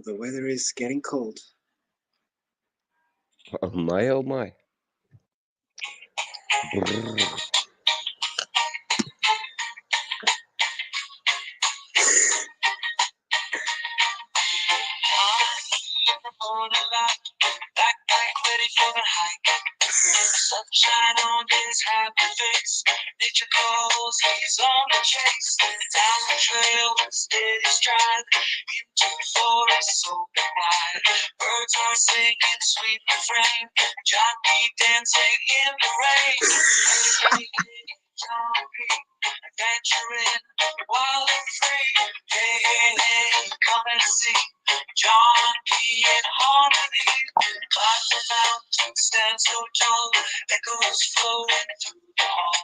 The weather is getting cold. Oh my, oh my. Brrr. Sunshine on his happy face. Nature calls, he's on the chase. Down the trail, steady stride. Into the forest, open wide. Birds are singing sweet refrain. John B. dancing in the rain. Hey, hey, hey, John B. adventuring wild and free. Hey, hey, hey, come and see John P. in harmony. Climb the mountain, stand so tall, echoes flowing through the hall.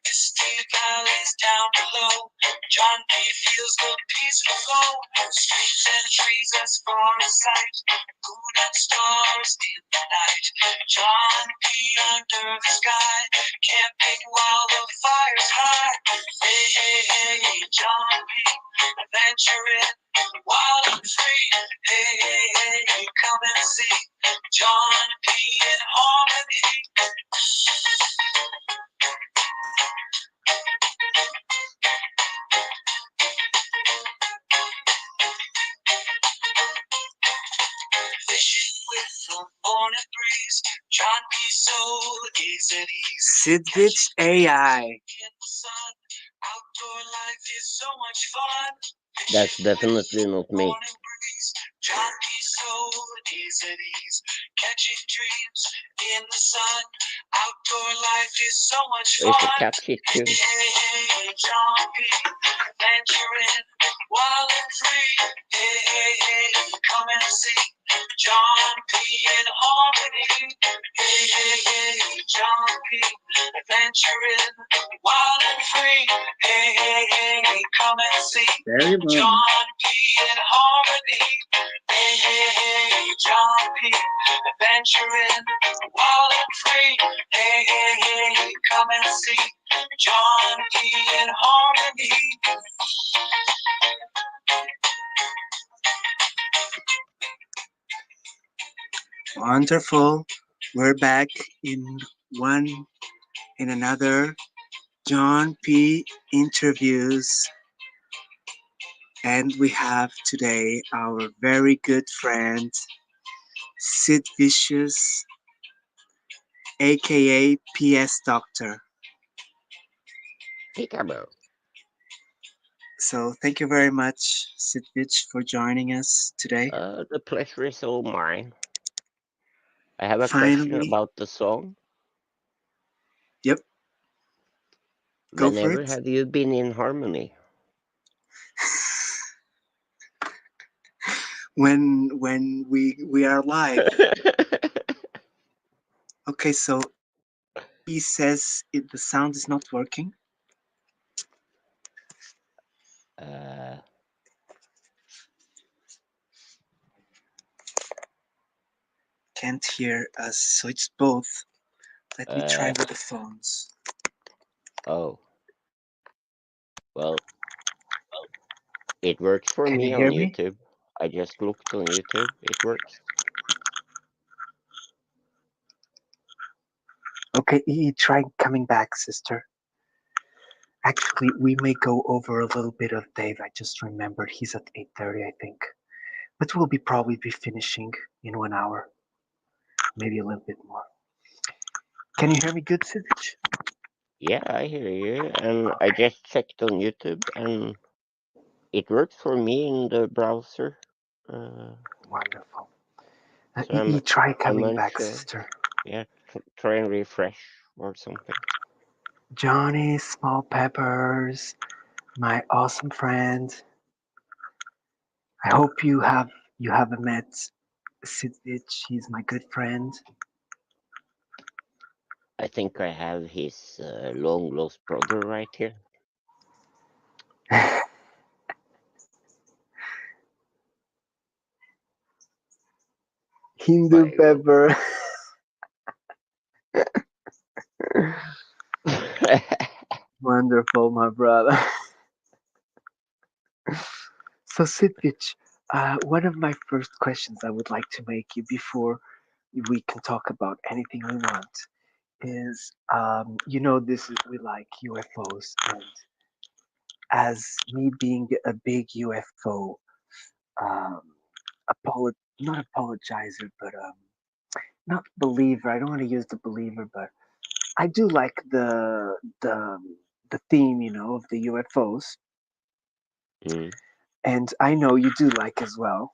Misty valleys down below, John P. feels the peaceful flow. Streets and trees as far as sight, moon and stars in the night. John P. under the sky, camping while the fire's high. Hey, hey, hey, John P. adventuring wild and free. Hey, hey, hey, come and see John P. in harmony. Fishing with the morning breeze, John P. soul is at ease. Sidvich AI. In the sun, outdoor life is so much fun. That's Fishing with definitely the not me. morning breeze, John P. soul is at ease. Catching dreams in the sun, outdoor life is so much It's a fun. catchy Hey, tune. hey, hey, John P. adventuring wild and free. Hey, hey, hey, come and see John P. in harmony. Hey, hey, hey, John P. adventuring wild and free. Hey, hey, hey, come and see John P. in harmony. Hey, hey, hey, John P. adventuring wild and free. Hey, hey, hey, come and see John P. in harmony. Wonderful. We're back in one in another John P. interviews, and we have today our very good friend Sid Vicious, aka PS Doctor. Peekaboo. So thank you very much, Sid Vich, for joining us today. The pleasure is all mine. I have a question Finally, about the song. yep, go for Whenever it. have you been in harmony? When we are live. Okay, so he says the sound is not working. uh, Can't hear us, so it's both. Let me try uh, with the phones. oh, well, it works for Can you me on hear me? YouTube. I just looked on YouTube. It works. Okay, try coming back, sister. Actually, we may go over a little bit of Dave. I just remembered he's at 8:30, I think. But we'll be probably be finishing in 1 hour, maybe a little bit more. Can you hear me good, Sidich? Yeah, I hear you. And I just checked on YouTube and it works for me in the browser. Uh, Wonderful. so I'm Try I'm coming back, unsure. sister. Yeah, try and refresh or something. Johnny Small Peppers, my awesome friend. I hope you haven't met Sidich. He's my good friend. I think I have his long lost brother right here. Hindu Bio. Pepper. Wonderful, my brother. So Sidich, One of my first questions I would like to make you before we can talk about anything we want is, this is we like UFOs, and as me being a big UFO, um, not apologizer, but not believer. I don't want to use the believer, but I do like the theme, of the UFOs, Mm, and I know you do like as well.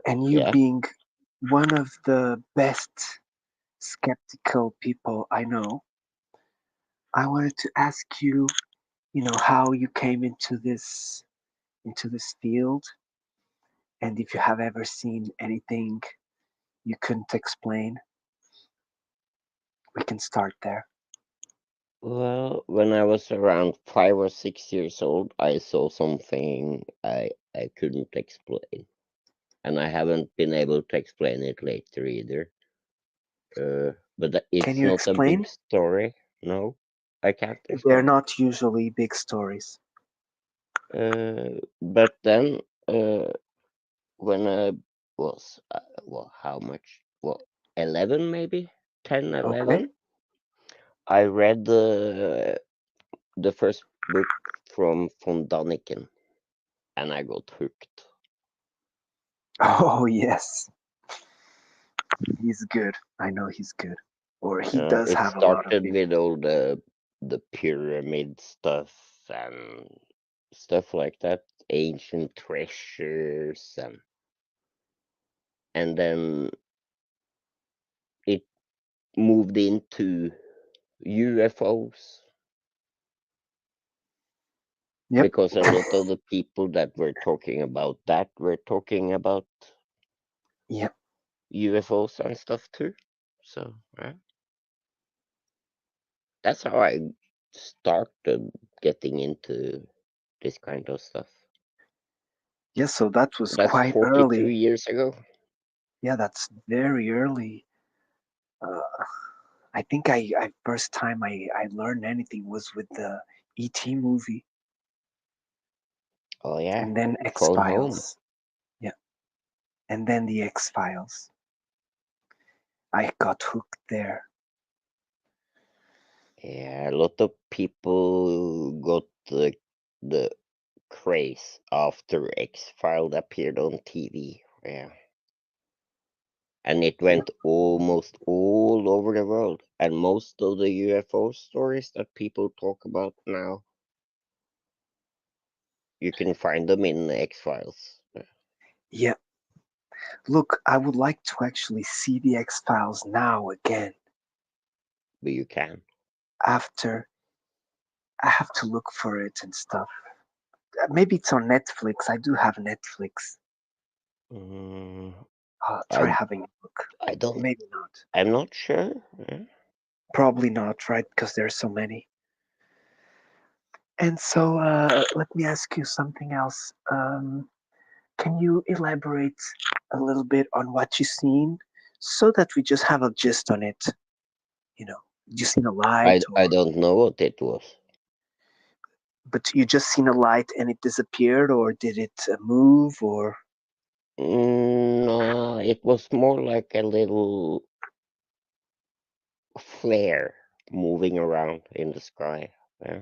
And you yeah. being one of the best skeptical people I know, I wanted to ask you, how you came into this field, and if you have ever seen anything you couldn't explain. We can start there. Well, when I was around 5 or 6 years old, I saw something I couldn't explain, and I haven't been able to explain it later either. But Can it's you not a big explain? story. No, I can't They're explain. not usually big stories. But then, when I was, well, how much? Well, 11 maybe, 10, Okay. 11. I read the first book from von Daniken, and I got hooked. Oh, yes. He's good. I know he's good. Or he does It have a lot of started it. with all the pyramid stuff and stuff like that, ancient treasures, and then it moved into UFOs Yep. because a lot of the people that were talking about that were talking about Yep. UFOs and stuff too. So yeah, that's how I started getting into this kind of stuff. Yeah, so that was That's quite 42 early. years ago. Yeah, that's very early. Uh, I think I first time I learned anything was with the ET movie, Oh yeah, and then X phone home. Files. Yeah, and then the X Files. I got hooked there. Yeah, a lot of people got the craze after X File appeared on TV. Yeah, and it Yep. went almost all over the world. And most of the UFO stories that people talk about now, you can find them in X Files. Yeah. Look, I would like to actually see the X Files now again. But you can. After I have to look for it and stuff. Maybe it's on Netflix. I do have Netflix. Mm, Try I having a look. I don't. Maybe not. I'm not sure. Yeah. Probably not, right? Because there's so many. And so, let me ask you something else. Can you elaborate a little bit on what you've seen, so that we just have a gist on it? You know, you seen a light, I or don't know what it was. but you just seen a light and it disappeared, or did it move, or No, it was more like a little flare moving around in the sky. Yeah.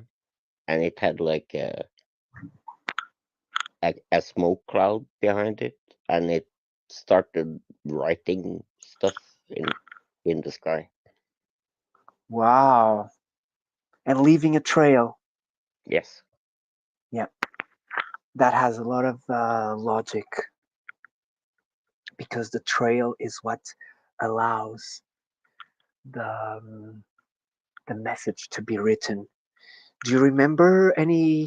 And it had like a smoke cloud behind it, and it started writing stuff in the sky. wow, and leaving a trail? Yes. Yeah, that has a lot of logic, because the trail is what allows the the message to be written. Do you remember any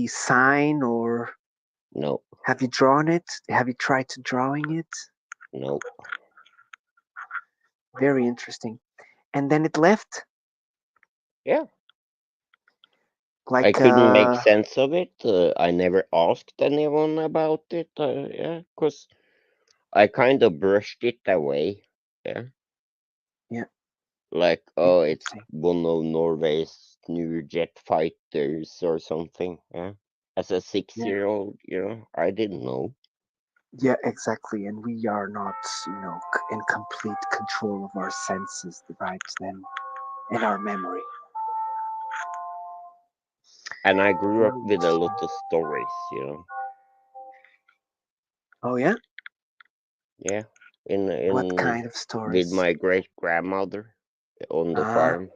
sign, or No. have you drawn it? Have you tried to drawing it? No. Very interesting. And then it left, Yeah. I like couldn't make sense of it. I never asked anyone about it. Yeah, because I kind of brushed it away. Yeah. yeah, Like, oh, it's interesting. one of Norway's new jet fighters or something. Yeah. As a Yeah, 6-year-old, I didn't know. yeah, exactly. And we are not, in complete control of our senses right then, in our memory. And I grew up Very with a interesting. lot of stories. Oh yeah, Yeah, in what in kind of with stories? my great grandmother on the Ah, farm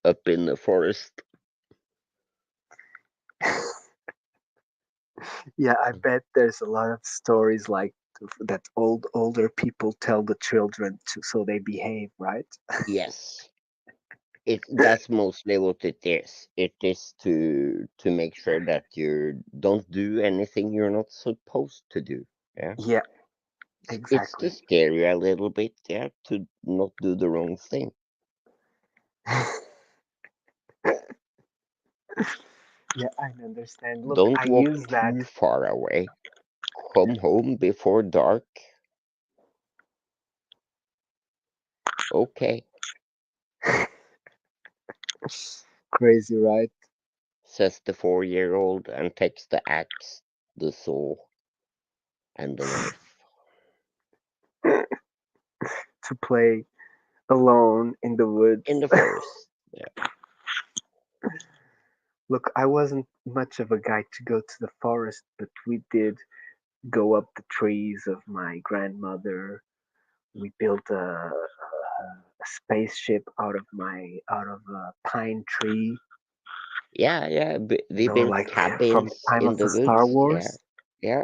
up in the forest. yeah, I bet there's a lot of stories like that older people tell the children to so they behave, right? Yes, that's mostly what it is. It is to make sure that you don't do anything you're not supposed to do. Yeah, Yeah, it's to exactly. scare you a little bit. Yeah, to not do the wrong thing. Yeah, I understand. Look, Don't I walk use that. too far away. Come home before dark. Okay, Crazy, right? says the 4-year-old and takes the axe, the saw, and the knife To play alone in the in woods. the forest. Yeah. Look, I wasn't much of a guy to go to the forest, but we did go up the trees of my grandmother. We built a spaceship out of a pine tree. Yeah, yeah. We built Like from the cabins time in of the the Star woods. Yeah, Wars, yeah,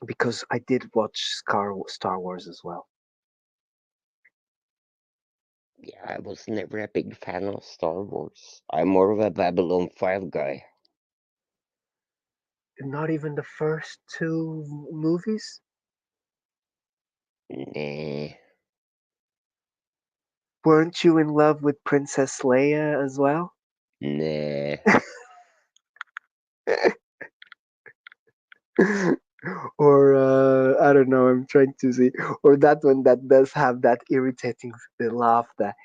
because I did watch Star Wars as well. yeah. I was never a big fan of Star Wars. I'm more of a Babylon 5 guy. Not even the first two movies. Nah, Weren't you in love with Princess Leia as well? nah. Or I don't know. I'm trying to see. Or that one that does have that irritating laugh. That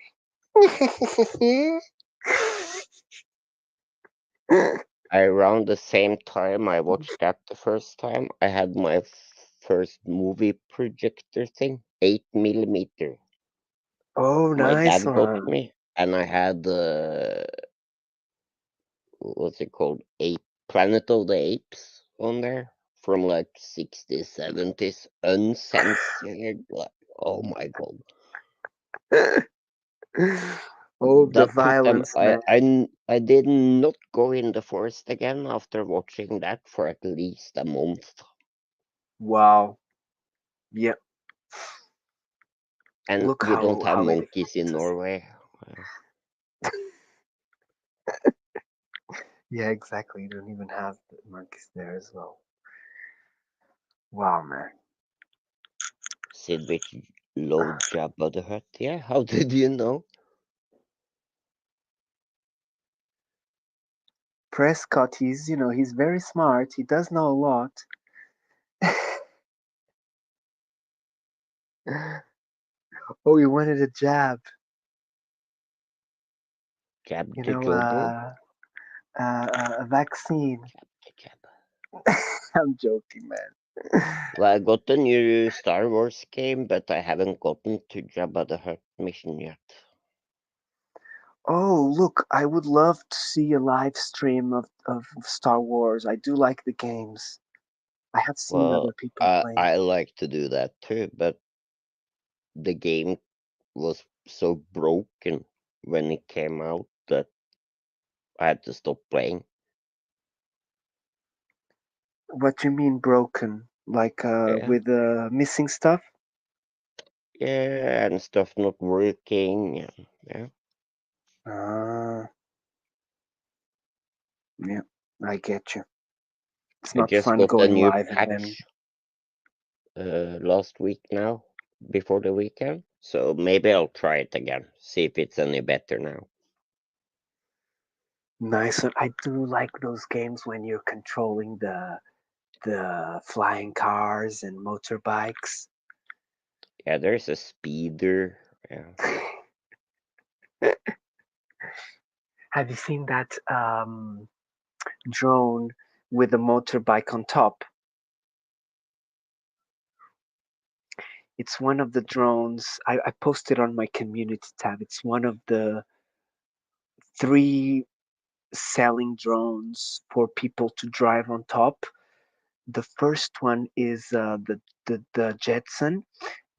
Around the same time I watched that the first time, I had my first movie projector thing, 8 millimeter. oh, My nice dad got one. me, and I had what's it called? Planet of the Apes on there from like 60s, 70s, uncensored. Like, oh my god, Oh, the that took them. violence, man. I did not go in the forest again after watching that for at least a month. Wow. Yeah. And Look we don't have how it monkeys in affects us. Norway. Yeah, exactly. You don't even have the monkeys there as well. Wow, man. Sidvich loved Jabba the Hutt. Yeah, how did you know? Prescott, he's very smart. He does know a lot. Oh, he wanted a jab. Jab You the know, Jobber? a vaccine. Jab the Jabba. I'm joking, man. Well, I got the new Star Wars game, but I haven't gotten to Jabba the Hutt mission yet. Oh, look, I would love to see a live stream of Star Wars. I do like the games. I have seen Well, other people playing. I like to do that too, but the game was so broken when it came out that I had to stop playing. What you mean broken? Like Yeah, with missing stuff? yeah, and stuff not working. Yeah, Ah, yeah, I get you. It's I not just fun got a going new live and then. patch last week now, before the weekend. So maybe I'll try it again, see if it's any better now. Nice. I do like those games when you're controlling the flying cars and motorbikes. Yeah, there's a speeder. Yeah, Have you seen that drone with a motorbike on top. It's one of the drones. I posted on my community tab. It's one of the three selling drones for people to drive on top. The first one is the Jetson.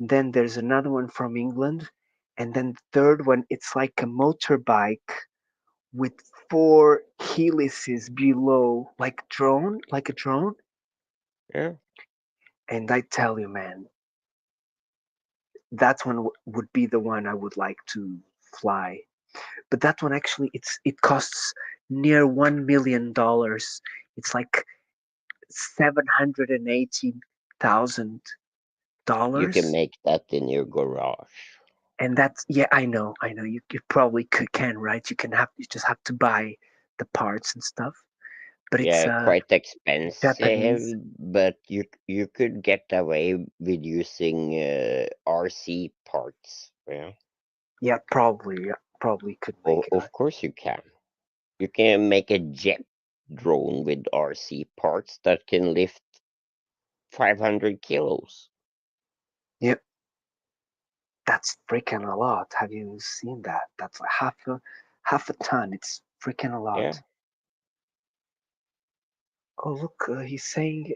Then there's another one from England, and then the third one it's like a motorbike with four helices below, like a drone. Yeah. And I tell you, man, that one would be the one I would like to fly. But that one actually, it costs near $1 million. It's like You can $780,000. make that in your garage. And that's, yeah, I know, you probably can, right? You just have to buy the parts and stuff. But it's Yeah, quite Japanese. expensive, but you could get away with using RC parts. Yeah, Yeah, probably, yeah, probably could make it. of course you can. You can make a jet drone with RC parts that can lift 500 kilos. Yep, that's freaking a lot. Have you seen that? That's like half a ton. It's freaking a Yeah. lot. Oh, look, he's saying,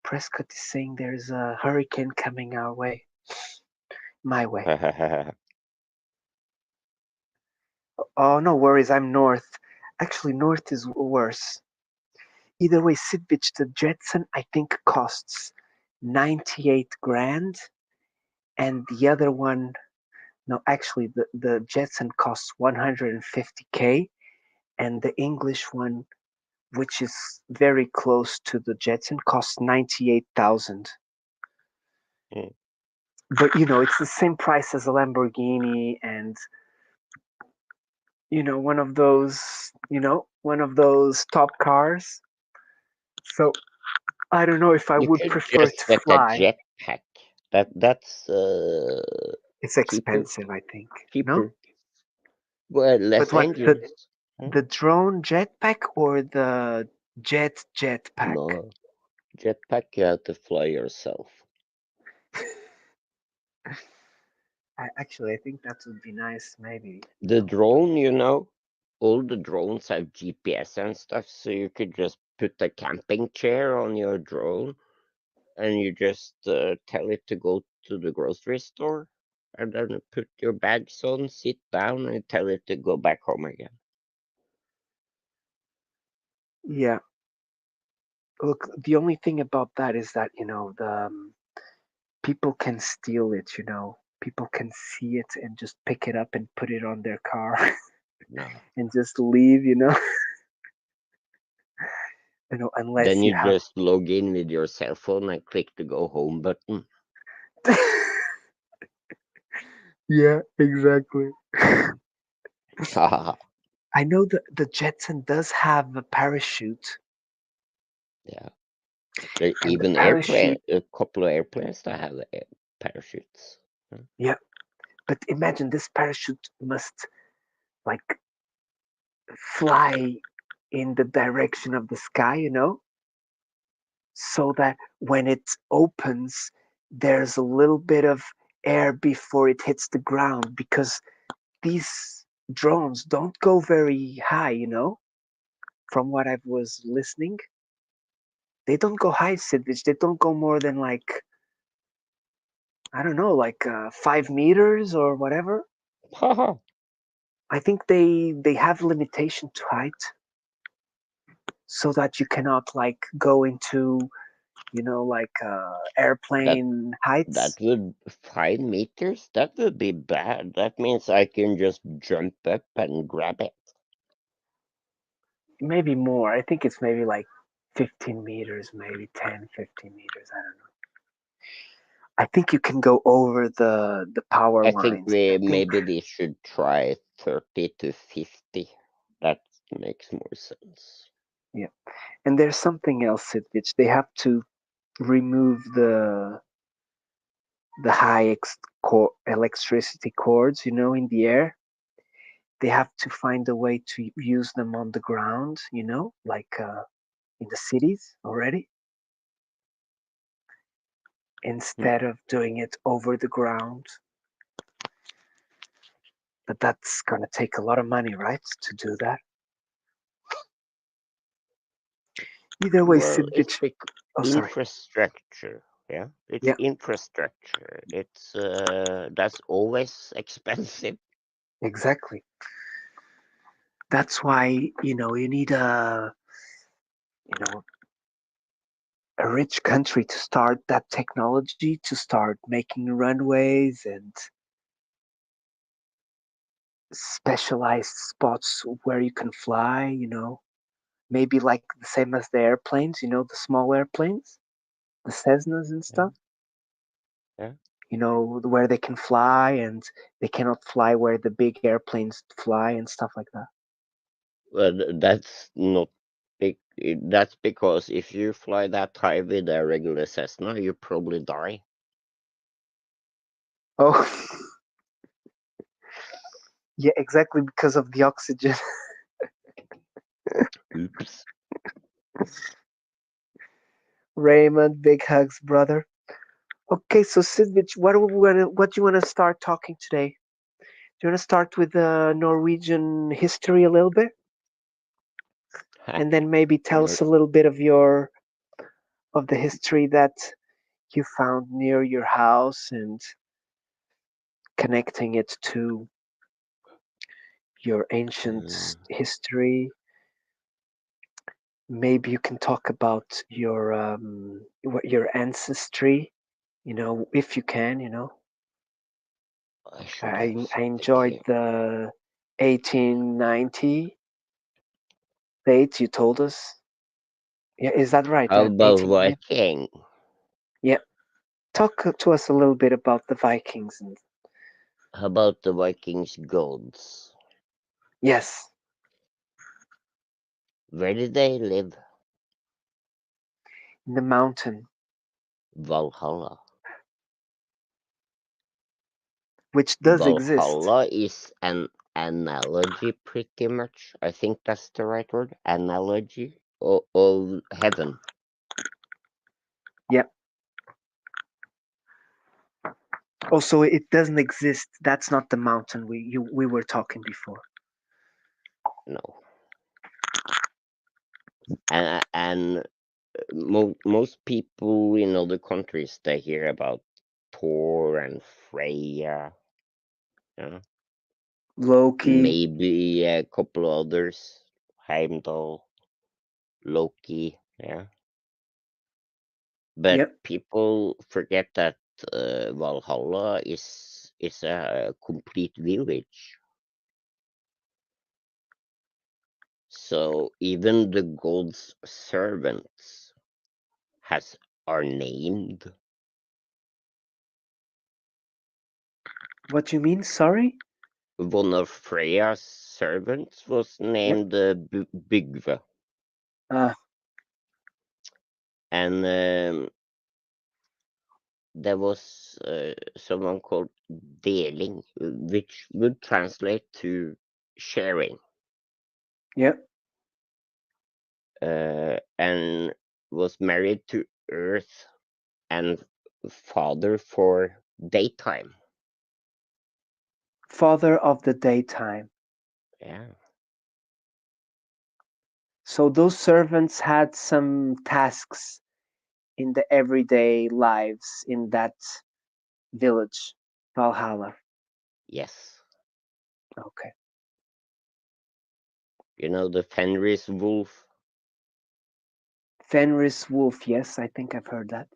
Prescott is saying there's a hurricane coming our way, my way. Oh, no worries, I'm north. Actually, north is worse. Either way, sidvich the Jetson I think costs 98 grand, and the other one, no, actually, the Jetson costs 150K, and the English one, which is very close to the Jetson, costs 98,000. Mm. But it's the same price as a Lamborghini, and one of those top cars. So I don't know if I You would could prefer just to get a fly. jetpack. That's It's cheaper. expensive, I think. No, Cheaper. Well, but less what dangerous. Huh? the drone jetpack or the jetpack? No, jetpack you have to fly yourself. Actually, I think that would be nice. Maybe. The drone, all the drones have GPS and stuff, so you could just put a camping chair on your drone and you just tell it to go to the grocery store and then put your bags on, sit down, and tell it to go back home again. Yeah. Look, the only thing about that is that the people can steal it. People can see it and just pick it up and put it on their car No. and just leave. Then Unless you you have. just log in with your cell phone and click the go home button. Yeah, exactly. Haha. I know that the Jetson does have a parachute, Yeah. and the Even parachute, a couple of airplanes that have parachutes. Huh? yeah. But imagine this parachute must like fly in the direction of the sky, so that when it opens, there's a little bit of air before it hits the ground because these drones don't go very high, from what I was listening. They don't go high, Sidvich. They don't go more than like, I don't know, like 5 meters or whatever. Haha. I think they have limitation to height so that you cannot like go into like That airplane heights. that would 5 meters? That would be bad. That means I can just jump up and grab it. Maybe more. I think it's maybe like 15 meters, maybe 10, 15 meters. I don't know. I think you can go over the power I think lines. I we think, maybe we should try 30 to 50. That makes more sense. yeah. And there's something else, Sidvich. They have to remove the high electricity cords, in the air. they have to find a way to use them on the ground, like in the cities already, Hmm. instead of doing it over the ground. But that's going to take a lot of money, right, to do that. Either way, Well, sidvich. Oh, sorry. infrastructure. Yeah, it's Yeah, infrastructure. It's that's always expensive. exactly. That's why you need you know a rich country to start that technology, to start making runways and specialized spots where you can fly. Maybe like the same as the airplanes. The small airplanes, the Cessnas and Yeah, stuff. yeah. Where they can fly and they cannot fly where the big airplanes fly and stuff like that. Well, that's not big. That's because if you fly that high with a regular Cessna, you probably die. Oh, yeah, exactly because of the oxygen. Oops. Raymond, big hugs, brother. Okay, so Sidvich, what do you want to start talking today? Do you want to start with Norwegian history a little bit, and then maybe tell Nor- us a little bit of the history that you found near your house and connecting it to your ancient uh, history. Maybe you can talk about your ancestry. If you can. I should I have I something enjoyed here. the 1890 date you told us. Yeah, is that right? How about 1890. Viking? Yeah, talk to us a little bit about the Vikings. And How about the Vikings' gods? yes, Where did they live? in the mountain, Valhalla. which does exist. Valhalla is an analogy, pretty much. I think that's the right word. Analogy of heaven. Yeah. Also, it doesn't exist. That's not the mountain we were talking before. No, and most people in other countries they hear about Thor and Freya, yeah, Loki. maybe a couple others, Heimdall, Loki, yeah. But Yep. people forget that Valhalla is a complete village. So even the gods' servants has are named. What do you mean? Sorry. One of Freya's servants was Yep. named Bygve, Uh, and there was someone called Deling, which would translate to sharing, yep. and was married to Earth and father for daytime. Father of the daytime. Yeah. So those servants had some tasks in the everyday lives in that village, Valhalla. Yes. Okay. You know the Fenris wolf. Fenris Wolf. Yes, I think I've heard that.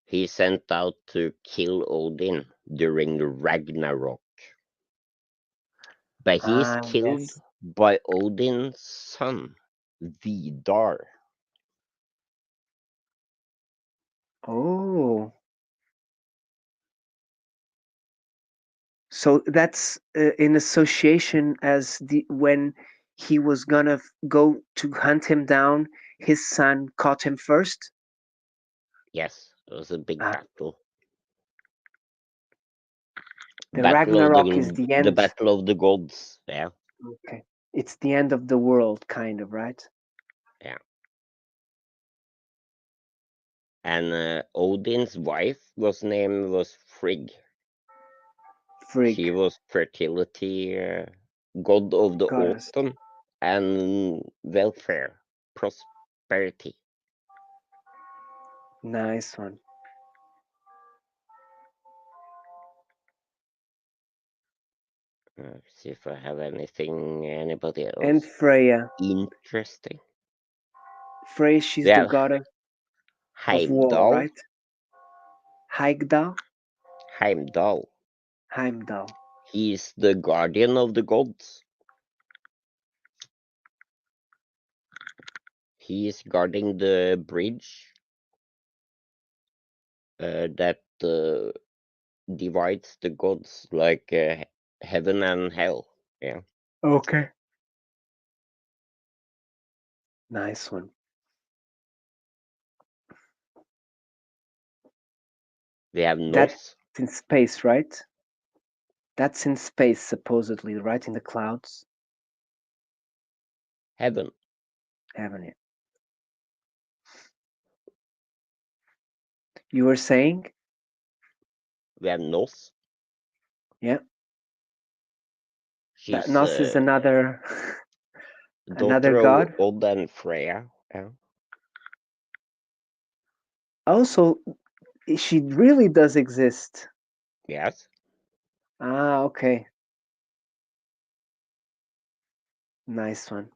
He sent out to kill Odin during the Ragnarok, but he is Ah, killed yes. by Odin's son, Vidar. Oh, so that's in association as the when he was gonna go to hunt him down, his son caught him first. Yes, it was a big Ah, battle. the Battle of Ragnarok is the the end. battle of the gods. Yeah. Okay. It's the end of the world, kind of, right? Yeah. And Odin's wife was Frigg. Frig, She was fertility, god of the goddess. autumn, and welfare, prosperity. Nice one. See if I have anybody And else Freya. interesting. Freya, We she's the have goddess of war, Heimdall. right? Heigdal? Heimdall. Heimdall. He's the guardian of the gods. He is guarding the bridge that divides the gods, like heaven and hell. Yeah. Okay. Nice one. We have That's Nos, in space, right? That's in space, supposedly, right? In the clouds. heaven. Haven't it? You were saying? We have Nos. Yeah. That She's Nos is another another daughter of god. Odd and Freya. Yeah. Also, she really does exist. Yes. Ah, okay. Nice one.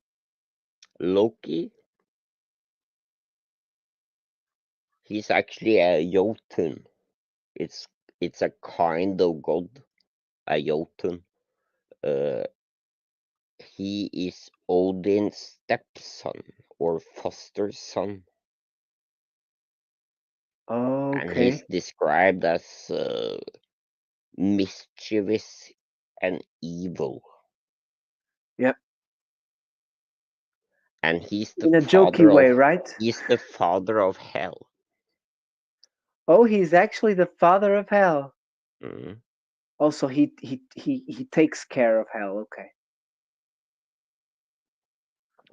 Loki. He's actually a Jotun. It's it's a kind of god, a Jotun. Uh, he is Odin's stepson or foster son, and he's Okay. described as mischievous and evil. Yep. And he's the In a jokey father way, of right? hell. Oh, he's actually the father of hell. Mm, Also, he takes care of hell. Okay.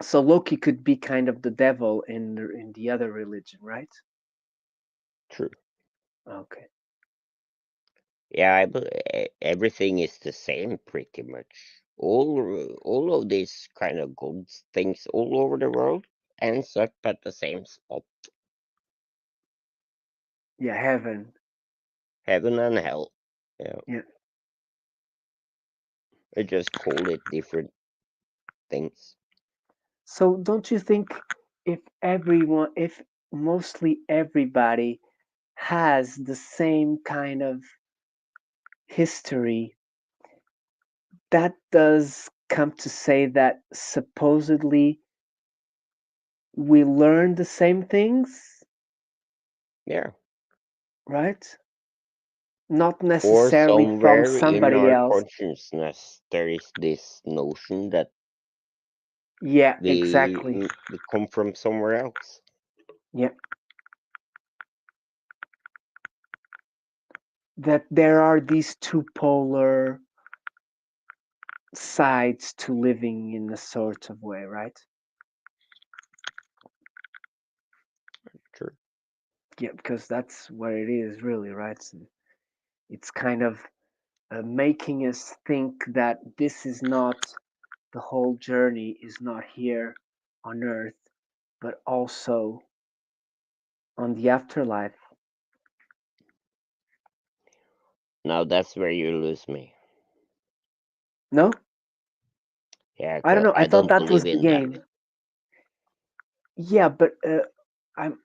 So Loki could be kind of the devil in the other religion, right? true. Okay. Yeah, everything is the same pretty much. All of these kind of good things all over the world ends up at the same spot, Yeah, heaven. heaven and hell. Yeah, Yeah. I just call it different things. So don't you think if mostly everybody has the same kind of history, that does come to say that supposedly we learn the same things, Yeah, right? Not or necessarily from somewhere in somebody our else. consciousness there is this notion that Yeah, we exactly. we come from somewhere else. Yeah. That there are these two polar sides to living in a sort of way, right? True. Yeah, because that's what it is, really, right? It's kind of making us think that this is not the whole journey is not here on earth, but also on the afterlife. Now that's where you lose me. No, Yeah, I don't 'cause know. I I thought don't that was believe the in that. game. Yeah, but I'm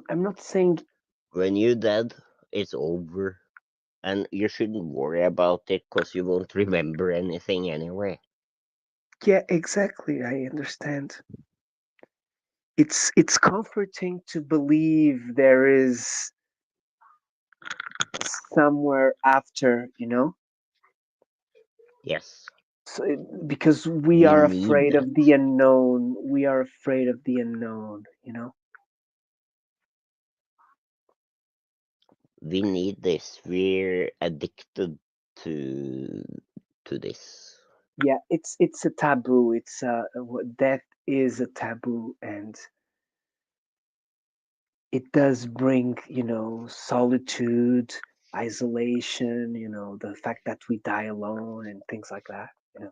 I'm not saying. When you're dead, it's over. And you shouldn't worry about it because you won't remember anything anyway. Yeah, exactly. I understand. It's comforting to believe there is somewhere after, Yes, so, because we we are need afraid that. of the unknown. We are afraid of the unknown. We need this. We're addicted to to this. Yeah, it's a taboo. Death is a taboo, and it does bring, solitude, isolation, the fact that we die alone and things like that. Yeah.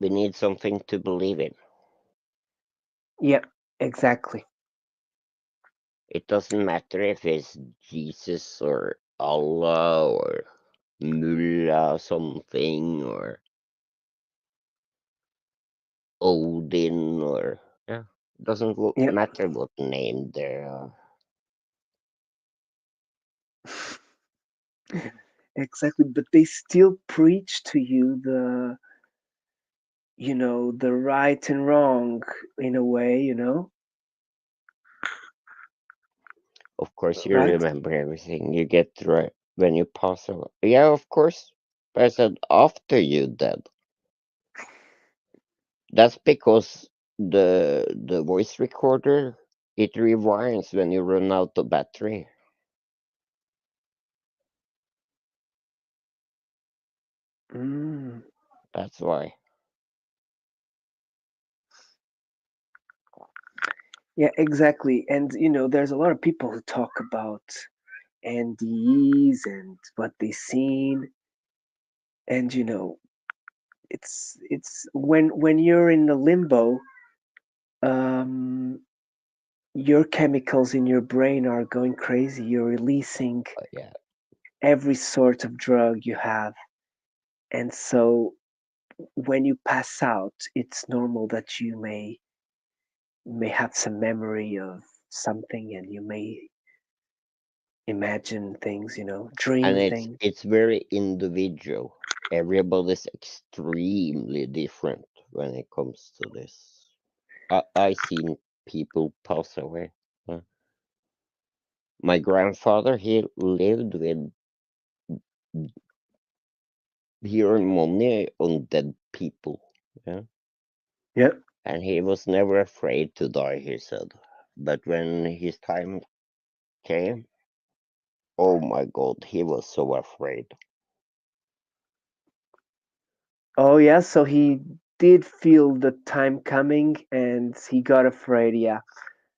We need something to believe in. Yep, exactly. It doesn't matter if it's Jesus or Allah or Mullah something or Odin or yeah. It doesn't Yep. matter what name there are. Exactly, but they still preach to you the right and wrong in a way, Of course you right? remember everything you get right when you pass away. Yeah, of course. But I said after you dead. That's because the voice recorder it rewinds when you run out of battery. Mm. That's why. Yeah, exactly. And there's a lot of people who talk about NDEs and what they've seen, and it's when you're in the limbo, um, your chemicals in your brain are going crazy. You're releasing Yeah. every sort of drug you have, and so when you pass out, it's normal that you may have some memory of something, and you may imagine things, And dream it's things. it's very individual. Everybody's extremely different when it comes to this. I seen people pass away. Uh, My grandfather, he lived with he earned money on dead people. Yeah. Yeah. And he was never afraid to die, he said. But when his time came, oh my god, he was so afraid. Oh yeah, so he did feel the time coming and he got afraid. Yeah,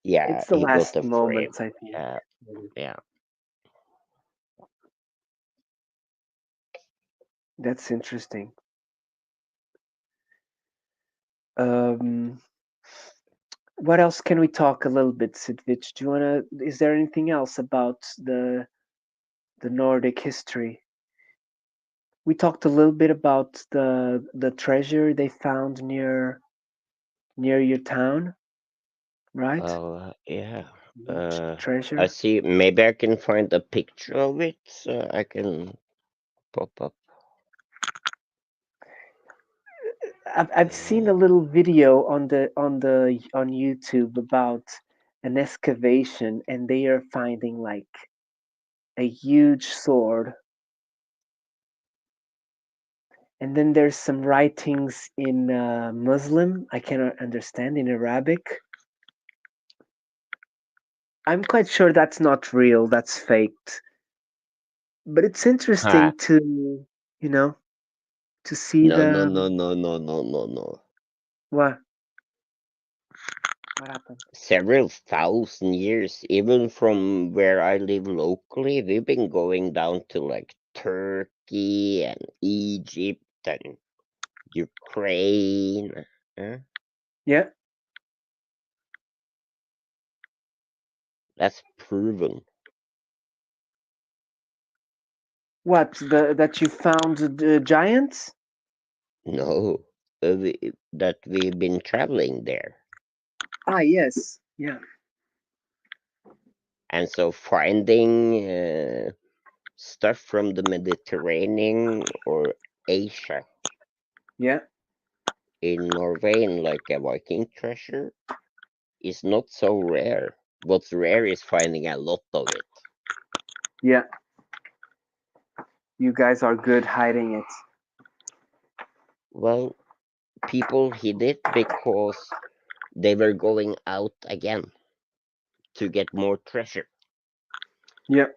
Yeah, it's the he got last afraid. moments, I think. Yeah, yeah. That's interesting. Um, what else can we talk a little bit, Sidvich? Do you wanna? Is there anything else about the Nordic history? We talked a little bit about the treasure they found near your town, right? Yeah. Huge I treasure. see. Maybe I can find a picture of it so I can pop up. I've seen Uh, a little video on YouTube about an excavation, and they are finding like a huge sword, and then there's some writings in Muslim. I cannot understand in Arabic. I'm quite sure that's not real. That's faked. But it's ha. interesting to you know to see No, no, the no, no, no, no, no, no. what what happened. Several thousand years, even from where I live locally, we've been going down to like Turkey and Egypt and Ukraine. Huh? Yeah, That's proven. what the that you found the giants? No, that we've been traveling there. Ah, yes, yeah, And so finding stuff from the Mediterranean or Asia yeah, in Norway in like a Viking treasure is not so rare. What's rare is finding a lot of it. yeah. You guys are good hiding it. Well, people hid it because they were going out again to get more treasure. Yeah,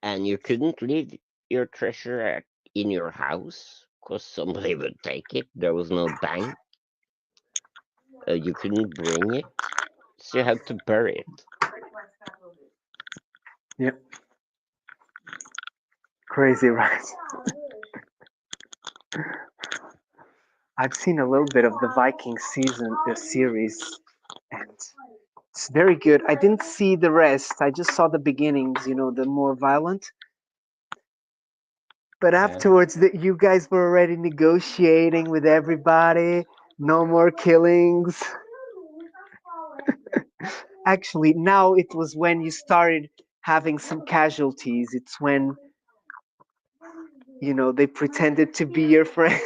And you couldn't leave your treasure in your house. because somebody would take it. There was no bank. You couldn't bring it, so you had to bury it. Yeah, crazy, right? I've seen a little bit of the Viking season series, and it's very good. I didn't see the rest. I just saw the beginnings. The more violent. But Yeah. afterwards, you guys were already negotiating with everybody. No more killings. Actually, now it was when you started having some casualties. It's when they pretended to be your friends,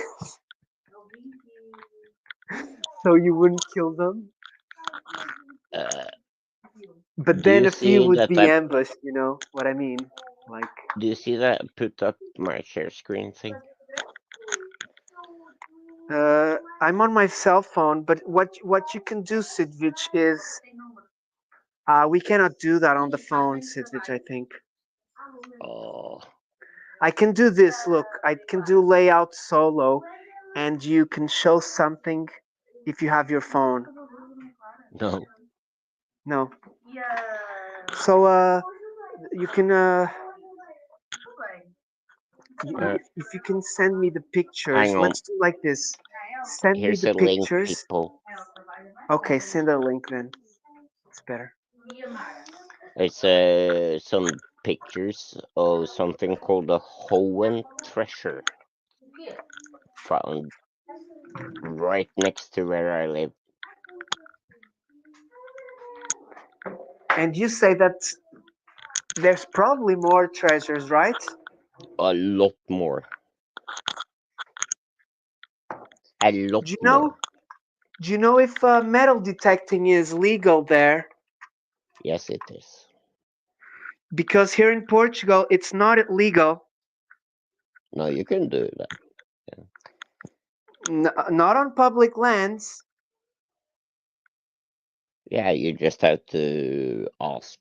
so you wouldn't kill them. Uh, But do then you a few see would that be I ambushed. You know what I mean? Like, do you see that I put up my share screen thing? I'm on my cell phone, but what you can do, Sidvich, is we cannot do that on the phone, Sidvich. I think Oh I can do this. Look, I can do layout solo, and you can show something if you have your phone. no. No. So you can Uh, if you can send me the pictures. hang on. Let's do like this. Send me Here's the a link, pictures. people. Okay, send a link then. It's better. It's some pictures of something called a Hoenn treasure found right next to where I live. And you say that there's probably more treasures, right? A lot more. A lot Do you know? more. Do you know if metal detecting is legal there? Yes, it is. Because here in Portugal, it's not legal. No, you can do that. Yeah, Not on public lands. yeah, you just have to ask,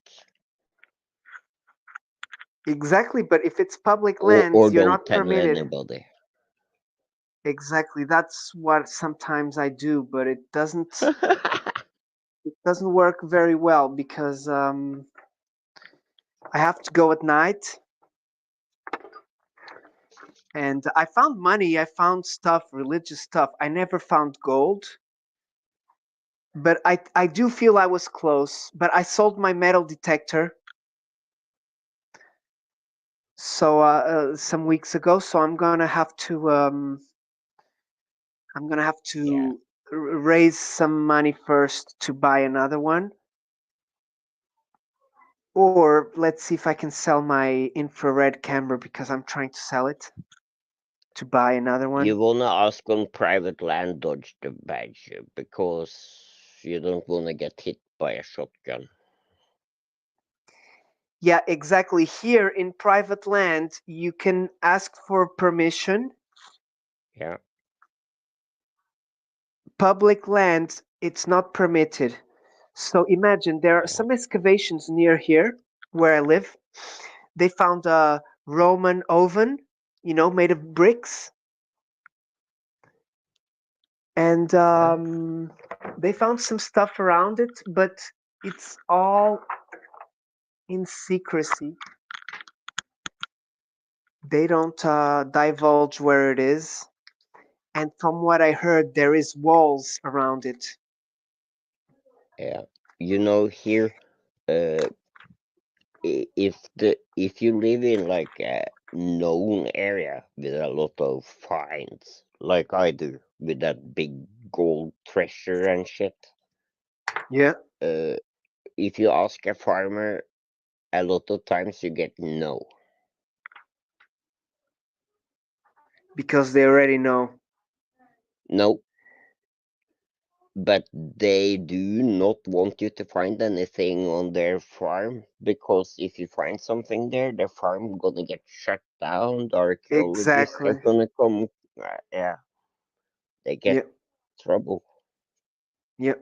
Exactly, but if it's public or lands, you're don't not tell permitted. anybody. Exactly, that's what sometimes I do, but it doesn't work very well because I have to go at night, and I found money, I found stuff, religious stuff. I never found gold, but I do feel I was close. But I sold my metal detector some weeks ago, so I'm gonna have to Yeah, raise some money first to buy another one. Or let's see if I can sell my infrared camera because I'm trying to sell it to buy another you one. wanna ask on private land dodge the badge because you don't wanna get hit by a shotgun. Yeah, exactly. Here in private land, you can ask for permission. Yeah, Public land, it's not permitted. So imagine there are yeah, some excavations near here where I live. They found a Roman oven, made of bricks, and yeah, they found some stuff around it, but it's all in secrecy. They don't divulge where it is, and from what I heard, there is walls around it. yeah. Here, uh, if you live in like a known area with a lot of finds, like I do with that big gold treasure and shit, Yeah, uh, if you ask a farmer, a lot of times you get no. because they already know. No, but they do not want you to find anything on their farm because if you find something there, their farm gonna get shut down. The archaeologists are Exactly. gonna come. Yeah, they get Yeah, trouble. yeah.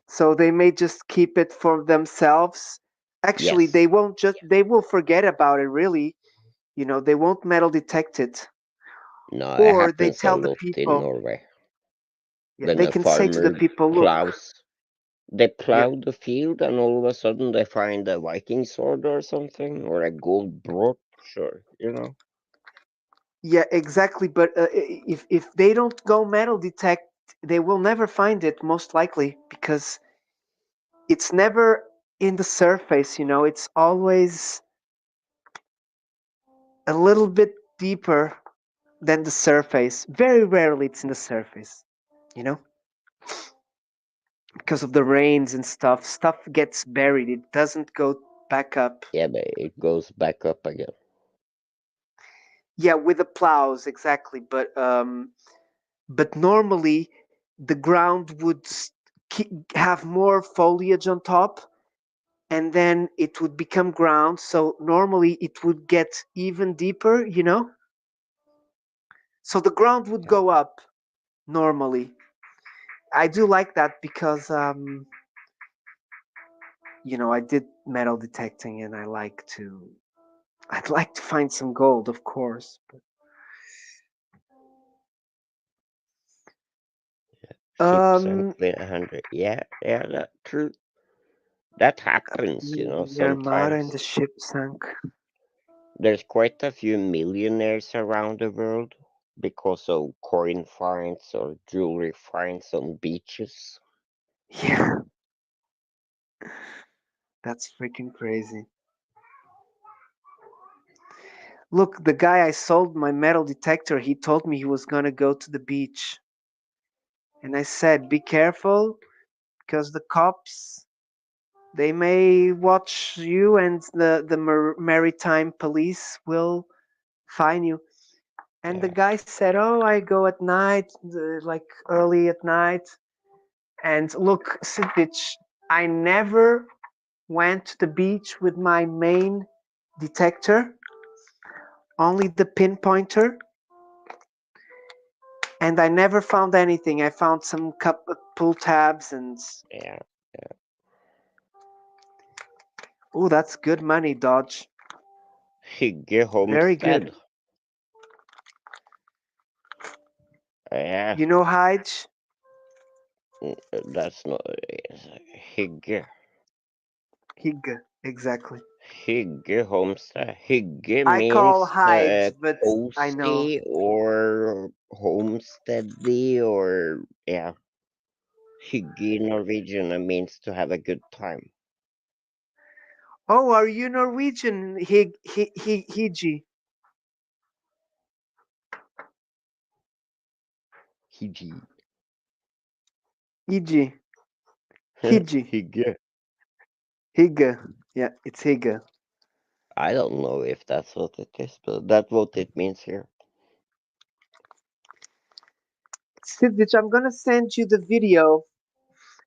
So they may just keep it for themselves. Actually, Yes. they will forget about it really. They won't metal detect it, No, it or they happens a tell the lot in people. Norway. Yeah, When they a can say to the farmer people, look. plows, they Yeah, plow the field, and all of a sudden they find a Viking sword or something, or a gold brooch. yeah, exactly. But if they don't go metal detect, they will never find it, most likely, because it's never in the surface. It's always a little bit deeper than the surface. Very rarely it's in the surface. You know, because of the rains and stuff. Stuff gets buried. It doesn't go back up. Yeah, but it goes back up again. Yeah, with the plows, exactly. But normally the ground would have more foliage on top, and then it would become ground. So normally it would get even deeper. So the ground would Yeah. go up normally. I do like that because I did metal detecting, and I'd like to find some gold, of course. Ship sank Um, with 100. Yeah, yeah, that true. That happens, the armada and the sometimes. ship sank. There's quite a few millionaires around the world because of coin finds or jewelry finds on beaches. Yeah, that's freaking crazy. Look, the guy I sold my metal detector, he told me he was gonna go to the beach. And I said, be careful, because the cops, they may watch you, and the maritime police will fine you. And the Yeah, guy said, oh, I go at night, like early at night. And look, Sidvich, I never went to the beach with my main detector, only the pinpointer, and I never found anything. I found some pull tabs and yeah. oh, that's good money, Dodge. Hygge Very good. Homestead. Yeah, You know Hydge? that's not. Hygge. Hygge, exactly. Hygge Homestead. Hygge I call means Hydge, but I know. cozy or homesteady or, yeah. Hygge in Norwegian means to have a good time. Oh, are you Norwegian? Hiji. Hygge. Hiji. Hiji. Hygge. Hygge. Yeah, it's Hygge. I don't know if that's what it is, but that's what it means here. Sidvich, I'm gonna send you the video.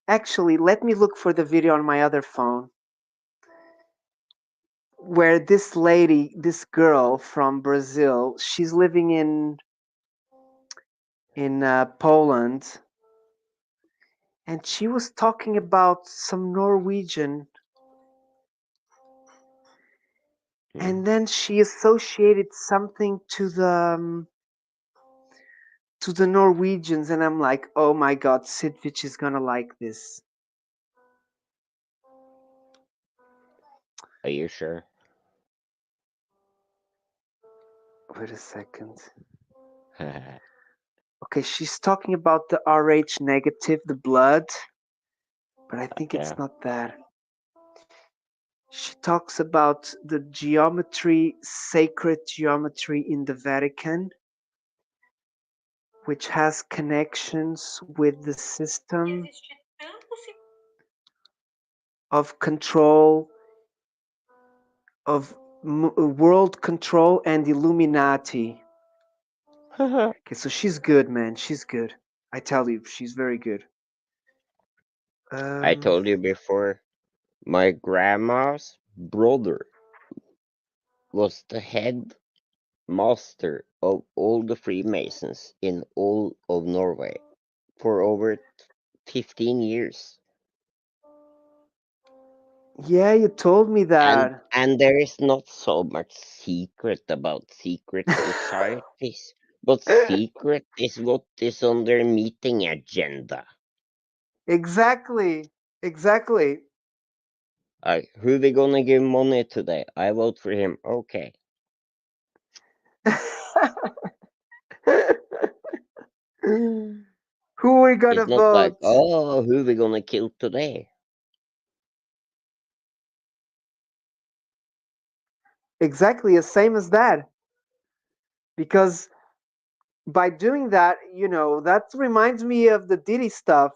Actually, let me look for the video on my other phone where this lady, this girl from Brazil, she's living in Poland, and she was talking about some Norwegian, Hmm. and then she associated something to the Norwegians, and I'm like, oh my god, Sidvich is gonna like this. Are you sure? Wait a second. Okay, she's talking about the Rh negative, the blood, but I think it's Yeah. not that. She talks about the geometry, sacred geometry in the Vatican, which has connections with the system of control, of world control and Illuminati. Okay, so she's good, man. She's good. I tell you, she's very good. I Um, told you before, my grandma's brother was the head master of all the Freemasons in all of Norway for over 15 years. Yeah, you told me and that. and there is not so much secret about secret societies, but secret is what is on their meeting agenda. Exactly. Exactly. Who we gonna give money today? I vote for him. Okay. Who we gonna It's not like, vote? oh, who we gonna kill today? Exactly the same as that. Because by doing that, that reminds me of the Diddy stuff,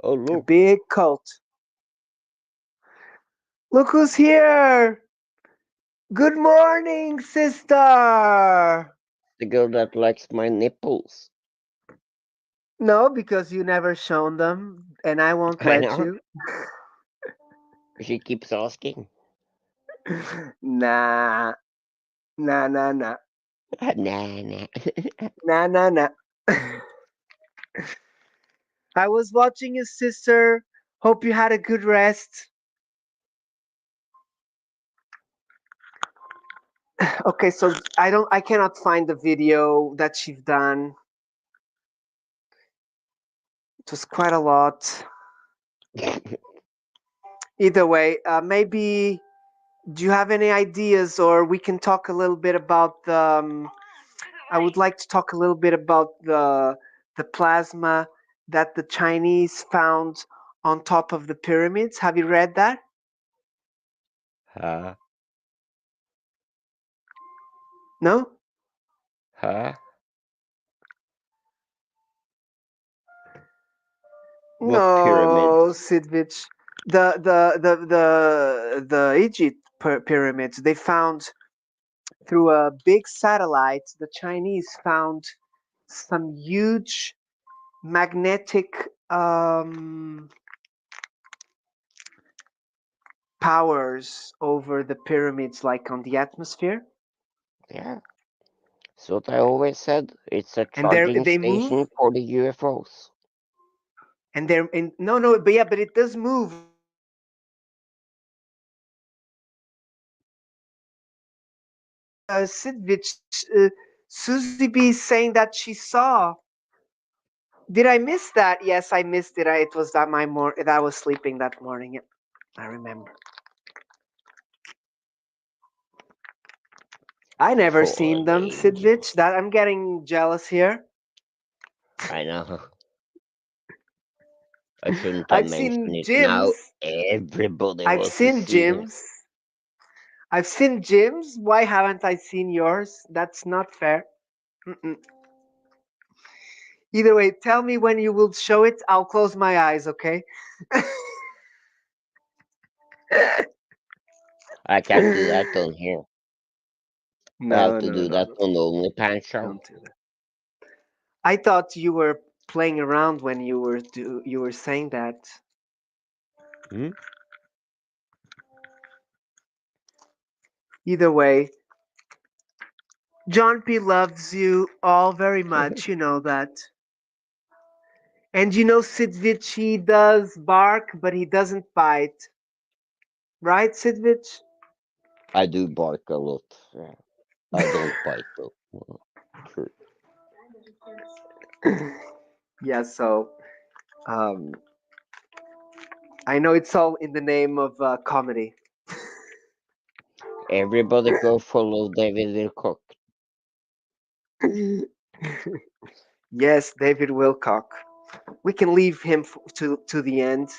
Oh, a look, big cult. Look who's here! Good morning, sister! the girl that likes my nipples. No, because you never shown them, and I won't I let know. you. She keeps asking. Nah, nah, nah, nah. Nah, nah. Nah, nah, nah. I was watching his sister. Hope you had a good rest. Okay, so I cannot find the video that she's done. It was quite a lot. Either way, maybe do you have any ideas, or we can talk a little bit about the? I would like to talk a little bit about the plasma that the Chinese found on top of the pyramids. Have you read that? Huh? No. Huh? What No, pyramids? Sidvich. The Egypt pyramids. They found through a big satellite. The Chinese found some huge magnetic powers over the pyramids, like on the atmosphere, Yeah. So what I always said, it's a and charging they move, station for the UFOs. and they're and no, no, but yeah, but it does move. Sidvich, Susie B saying that she saw. Did I miss that? Yes, I missed it. It was that that I was sleeping that morning. Yeah, I remember. I never seen Fallen them, Sidvich. angels. That I'm getting jealous here. I know. I shouldn't have I've mentioned seen it. Now gyms. everybody I've wants to seen see it. gyms. I've seen gyms. Why haven't I seen yours? That's not fair. Mm-mm. Either way, tell me when you will show it. I'll close my eyes, okay? I can't do that on here. I have No, to no, do no, that no. on the OnlyFans show. Don't do that. I thought you were playing around when you were saying that. Hmm? Either way, John P loves you all very much. You know that. And you know Sidvich, he does bark, but he doesn't bite. Right, Sidvich? I do bark a lot. Yeah. I don't bite though. Well, true. Yeah, so um, I know it's all in the name of comedy. Everybody go follow David Wilcock. Yes, David Wilcock. We can leave him to the end.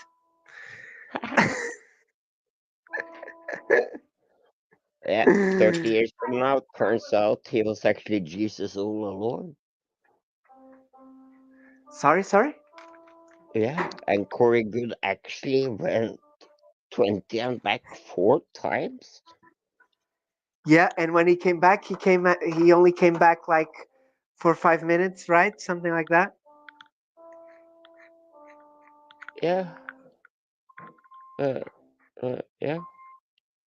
Yeah, 30 years from now, turns out he was actually Jesus all along. Sorry, sorry. Yeah, and Corey Good actually went 20 and back 4 times. Yeah, and when he came back, he only came back like for 5 minutes, right? Something like that. Yeah, uh, yeah.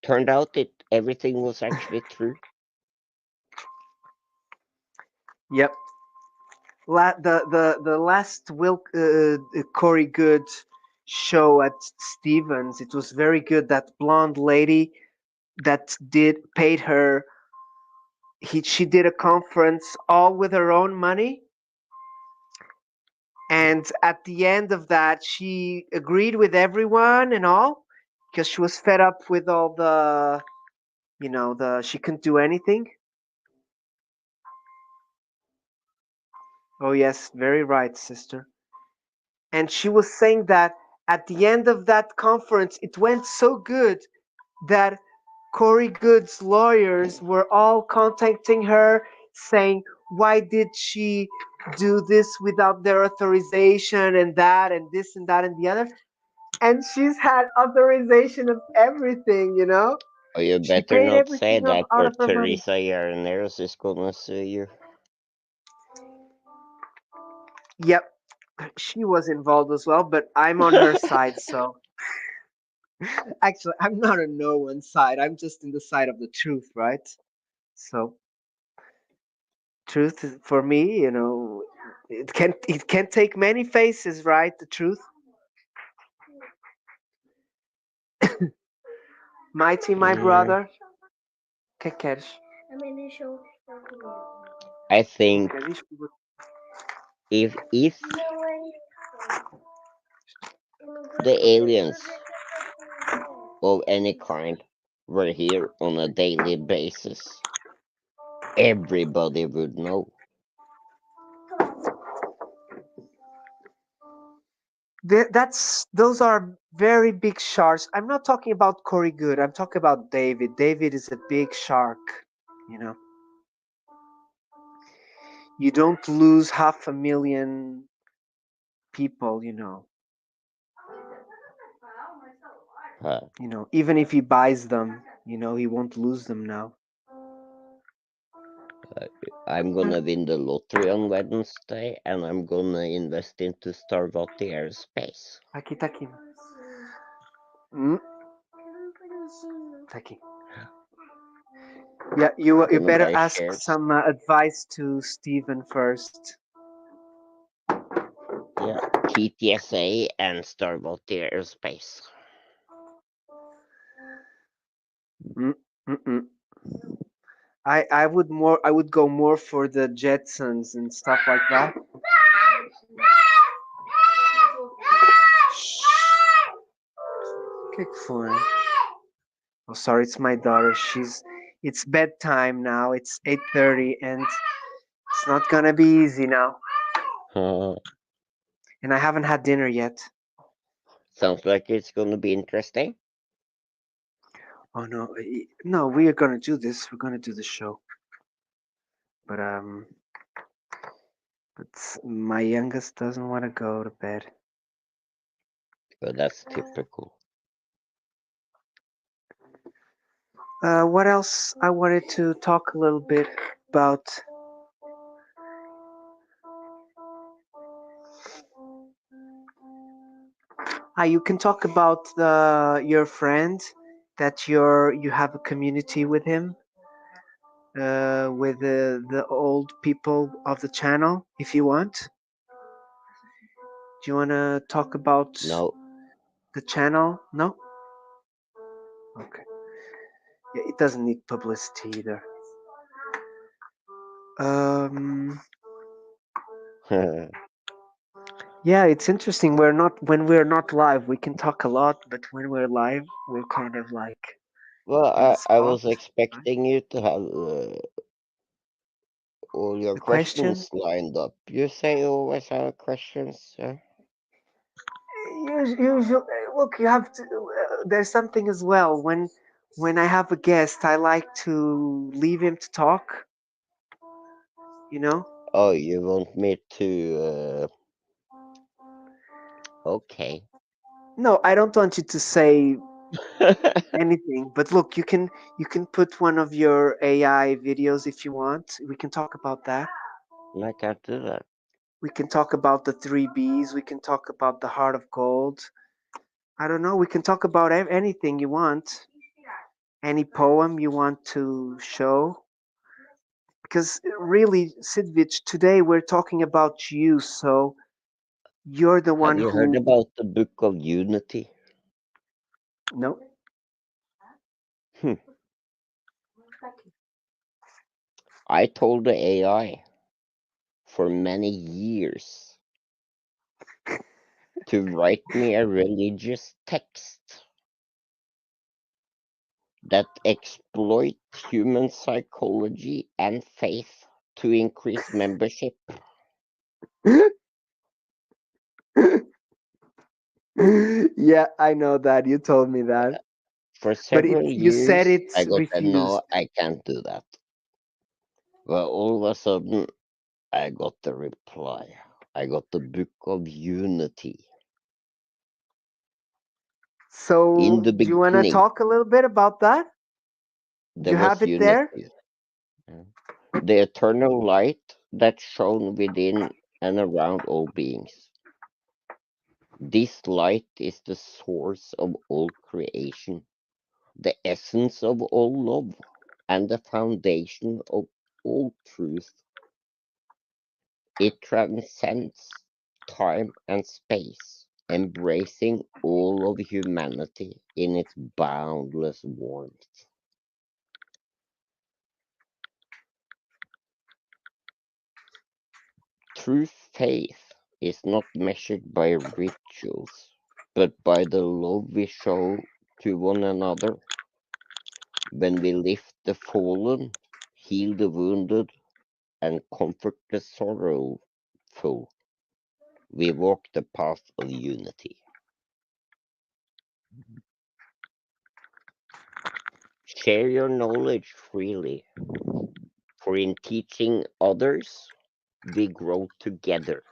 Turned out it everything was actually true. Yep. The last Corey Good. show at Stevens. It was very good. That blonde lady that did paid her. She did a conference all with her own money, and at the end of that, she agreed with everyone and all because she was fed up with all the the she couldn't do anything. Oh yes, very right, sister. And she was saying that at the end of that conference, it went so good that Corey Good's lawyers were all contacting her saying, why did she do this without their authorization and this and that and the other? And she's had authorization of everything, you know? Oh, you She better paid not say everything that, out or of her money. Teresa Yarneros is gonna sue you. Yep, she was involved as well, but I'm on her side, so actually, I'm not on no one's side. I'm just in the side of the truth, right? So truth for me, it can take many faces, right? The truth. Mighty, my Mm, brother. Que queres? I Não think queres isto? if the aliens of any kind were here on a daily basis, everybody would know. Those are very big sharks. I'm not talking about Corey Good. I'm talking about David. David is a big shark. You know, you don't lose 500,000 people. Huh. Even if he buys them, he won't lose them now. Uh, I'm gonna win the lottery on Wednesday, and I'm gonna invest into Starvati Aerospace. Aqui tá aqui. Hum, tá aqui. Yeah, you I'm you gonna better buy ask shares. some advice to Stephen first. Yeah, TTSA and Starvati Aerospace. Mm, mm-mm. I would go more for the Jetsons and stuff like that. O que que foi? Oh, sorry, it's my daughter. It's bedtime now. It's 8:30, and it's not gonna be easy now. And I haven't had dinner yet. Sounds like it's gonna be interesting. Oh no, no, we are gonna do this. We're gonna do the show. But my youngest doesn't want to go to bed. But that's typical. What else? I wanted to talk a little bit about. You can talk about your friend that you have a community with him, with the old people of the channel, if you want. Do you want to talk about No, the channel? No. Okay. Yeah, it doesn't need publicity either. Um. Yeah, it's interesting. We're not when we're not live, we can talk a lot, but when we're live, we're kind of like well, on the I spot. was Right? expecting you to have all your The question, questions lined up. You say you always have questions. usually, look, you have to. There's something as well. When I have a guest, I like to leave him to talk. You know. Oh, you want me to? Okay. No, I don't want you to say anything. But look, you can put one of your AI videos if you want. We can talk about that. I can't do that. We can talk about the three Bs. We can talk about the heart of gold. I don't know. We can talk about anything you want. Any poem you want to show. Because really, Sidvich, today we're talking about you. So You're the Have one you heard who. about the Book of Unity? No. Hmm. I told the AI for many years to write me a religious text that exploit human psychology and faith to increase membership. Yeah, I know that. You told me that. For But several you said years, I it's got a no, refused. I can't do that. Well, all of a sudden, I got the reply. I got the Book of Unity. In So, the do you want to beginning, talk a little bit about that? Do there you have was it there? unity. uh, The eternal light that shone within and around all beings. This light is the source of all creation, the essence of all love, and the foundation of all truth. It transcends time and space, embracing all of humanity in its boundless warmth. True faith is not measured by rituals, but by the love we show to one another. When we lift the fallen, heal the wounded, and comfort the sorrowful, we walk the path of unity. Share your knowledge freely, for in teaching others, we grow together.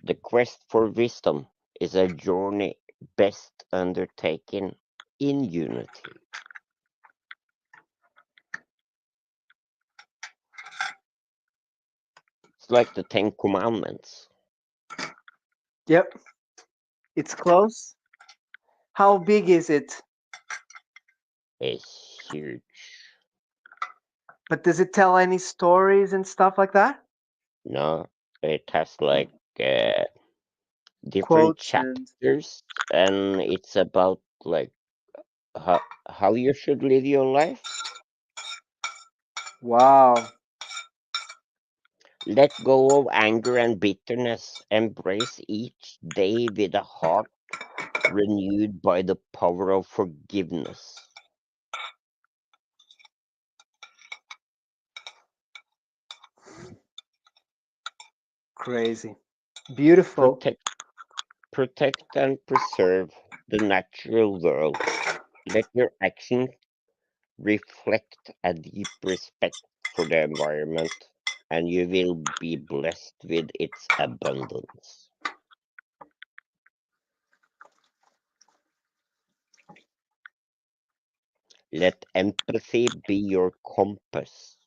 The quest for wisdom is a journey best undertaken in unity. It's like the Ten Commandments. Yep, it's close. How big is it? It's huge. But does it tell any stories and stuff like that? No, it has like different Quotes and. chapters, and it's about like how you should live your life. Wow, Let go of anger and bitterness. Embrace each day with a heart renewed by the power of forgiveness. crazy. Beautiful. Protect, protect and preserve the natural world. Let your actions reflect a deep respect for the environment, and you will be blessed with its abundance. Let empathy be your compass,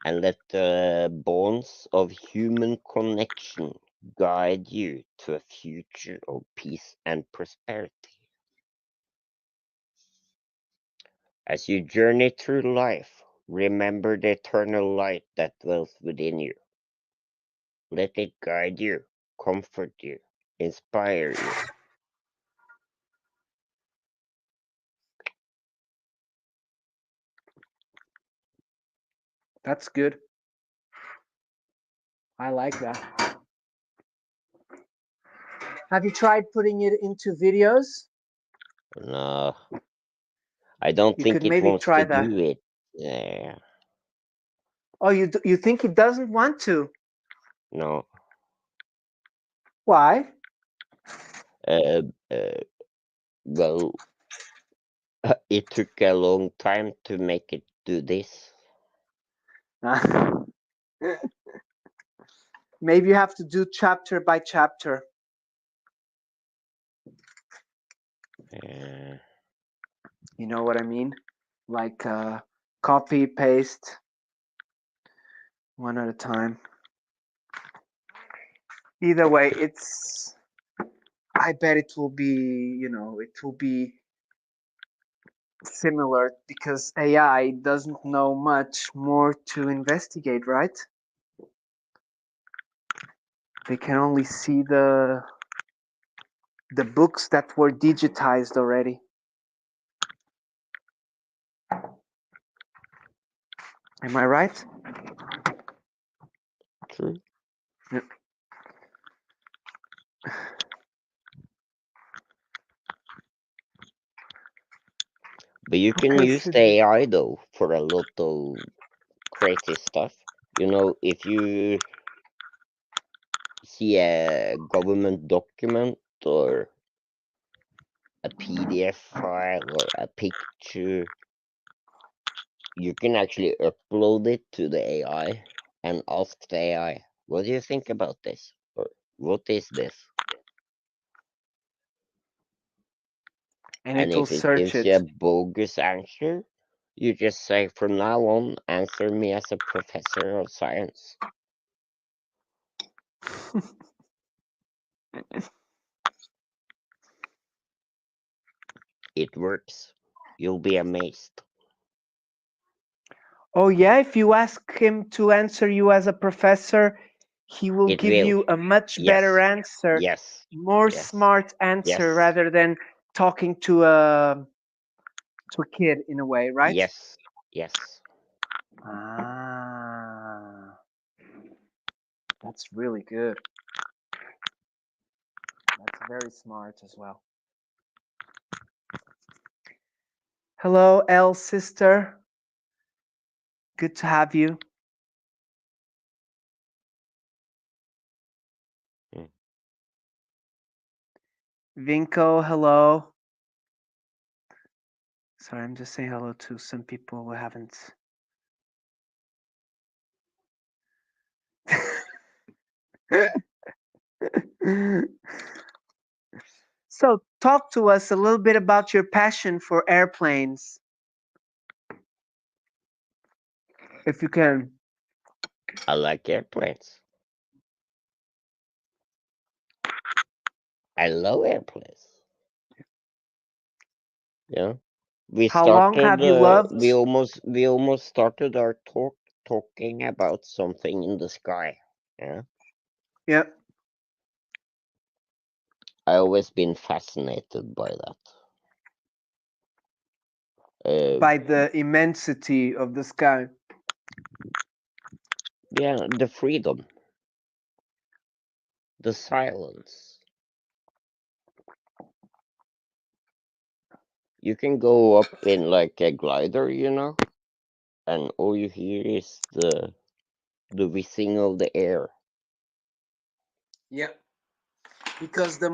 and let the bonds of human connection guide you to a future of peace and prosperity. As you journey through life, remember the eternal light that dwells within you. Let it guide you, comfort you, inspire you. That's good. I like that. Have you tried putting it into videos? No, I don't You could think it maybe wants to try that. do it. Yeah, Oh, you think it doesn't want to? no. Why? Uh, uh, well, it took a long time to make it do this. Maybe you have to do chapter by chapter. Uh, You know what I mean? Like copy, paste, one at a time. Either way, it's. I bet it will be. It will be similar because AI doesn't know much more to investigate, right? They can only see the books that were digitized already. Am I right? True. Yeah. But you can Okay, use the Sidvich. AI though for a lot of creative stuff. You know, if you see a government document or a PDF file or a picture, you can actually upload it to the AI and ask the AI, what do you think about this? Or what is this? And And it will if it search gives you a it. bogus answer, you just say, from now on, answer me as a professor of science. It works. You'll be amazed. Oh yeah, if you ask him to answer you as a professor, he will It give will. you a much better Yes. answer, Yes. more Yes. smart answer Yes. rather than talking to a kid in a way, right? Yes. Yes. Ah, that's really good. That's very smart as well. Hello, L sister. Good to have you. Mm. Vinko, hello. Sorry, I'm just saying hello to some people who haven't. So, talk to us a little bit about your passion for airplanes, if you can. I like airplanes. I love airplanes. Yeah. We How long started. have you loved? We almost started our talk talking about something in the sky. Yeah. Yeah, I always been fascinated by that. Uh, by the immensity of the sky. yeah, the freedom, the silence. You can go up in like a glider, you know, and all you hear is the whizzing of the air. Yeah, because the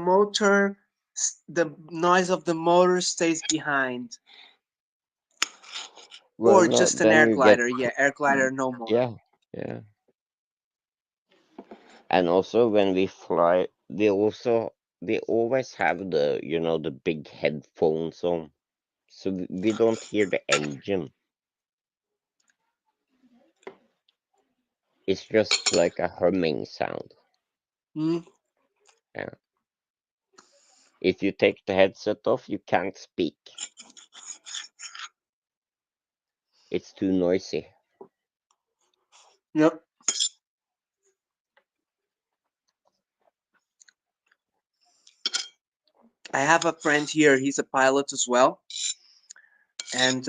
noise of the motor stays behind. Well, Or no, just an then air you get, glider. Yeah, air glider, no more. yeah, yeah. And also when we fly, we always have the, you know, the big headphones on, so we don't hear the engine. It's just like a humming sound. Mm, Yeah. If you take the headset off, you can't speak. It's too noisy. yep. I have a friend here. He's a pilot as well. And,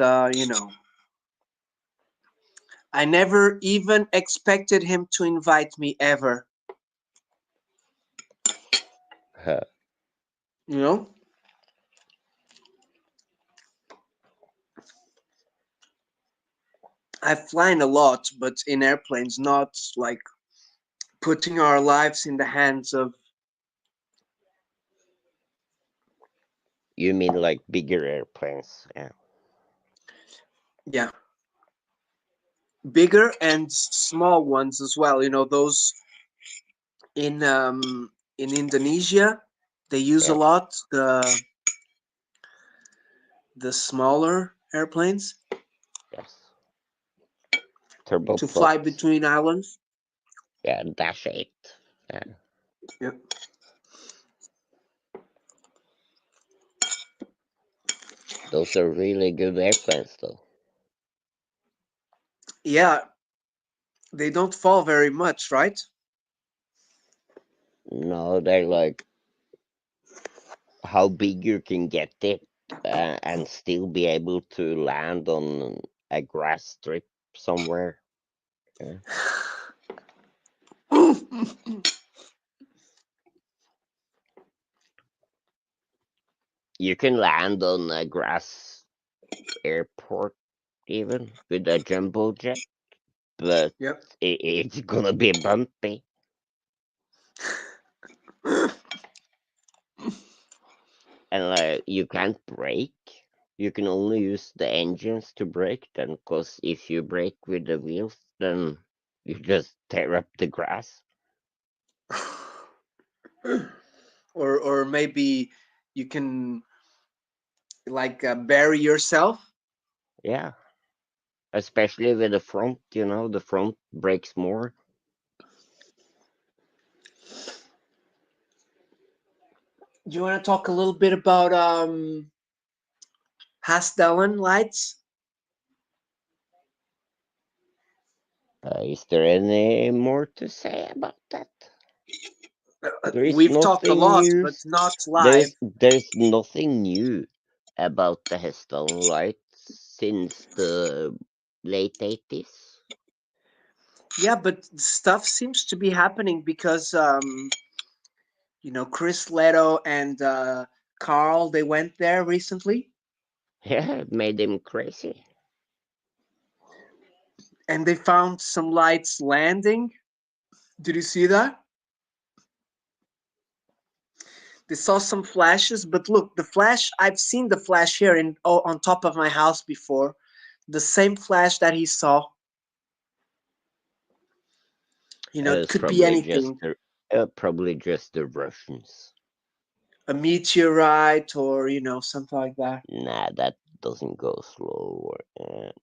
I never even expected him to invite me ever. Huh. You know? I've flown a lot, but in airplanes, not like putting our lives in the hands of. You mean like bigger airplanes? Yeah. Yeah, bigger and small ones as well. You know, those in Indonesia, they use a Yeah. lot the smaller airplanes Yes. to fly Turboprops. between islands. Yeah. Dash 8. Yeah. Yeah. Those are really good airplanes, though. Yeah, they don't fall very much, right? No, they're like how big you can get it and still be able to land on a grass strip somewhere. Yeah. You can land on a grass airport even with a jumbo jet, but Yep. it's gonna be bumpy. And like you can't brake. You can only use the engines to brake then, because if you brake with the wheels, then you just tear up the grass. Or maybe you can like bury yourself. Yeah, especially with the front. The front brakes more. Do you want to talk a little bit about Hasdalen lights? Is there any more to say about that? There is We've talked a nothing lot, new. but not live. There's nothing new about the Heston lights since the late 80s. Yeah, but stuff seems to be happening because Chris Leto and Carl, they went there recently Yeah, it made him crazy. and they found some lights landing. Did you see that? They saw some flashes, but look, the flash, I've seen the flash here on top of my house before. The same flash that he saw, It it was could be anything. probably just the Russians. A meteorite or, something like that. Nah, that doesn't go slow.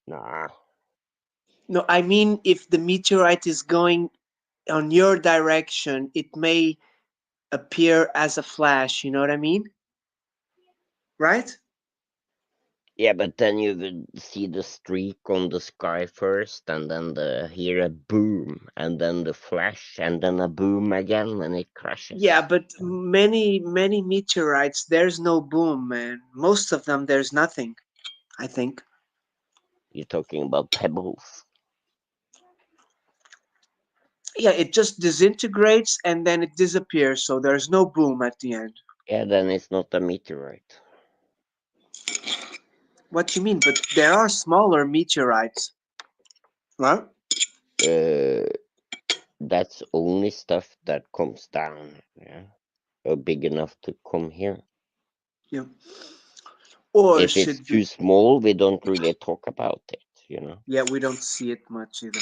Nah. No, I mean, if the meteorite is going on your direction, it may appear as a flash. You know what I mean? Right? Yeah, but then you would see the streak on the sky first, and then hear a boom, and then the flash, and then a boom again, and it Yeah, crashes. but many meteorites, there's no boom, man. Most of them, there's nothing, I think. You're talking about pebbles. Yeah, it just disintegrates and then it disappears, so there's no boom at the end. Yeah, then it's not a meteorite. What you mean? But there are smaller meteorites, right? Uh, that's only stuff that comes down. Yeah, big enough to come here. Yeah. Or If it's should we? too small, we don't really talk about it. Yeah, we don't see it much either.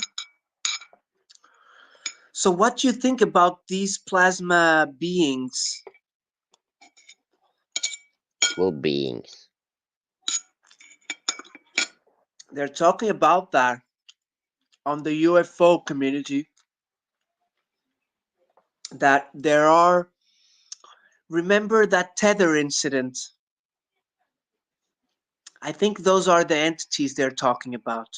So, what do you think about these plasma beings? Well, beings. They're talking about that on the UFO community, that there are, remember that tether incident? I think those are the entities they're talking about.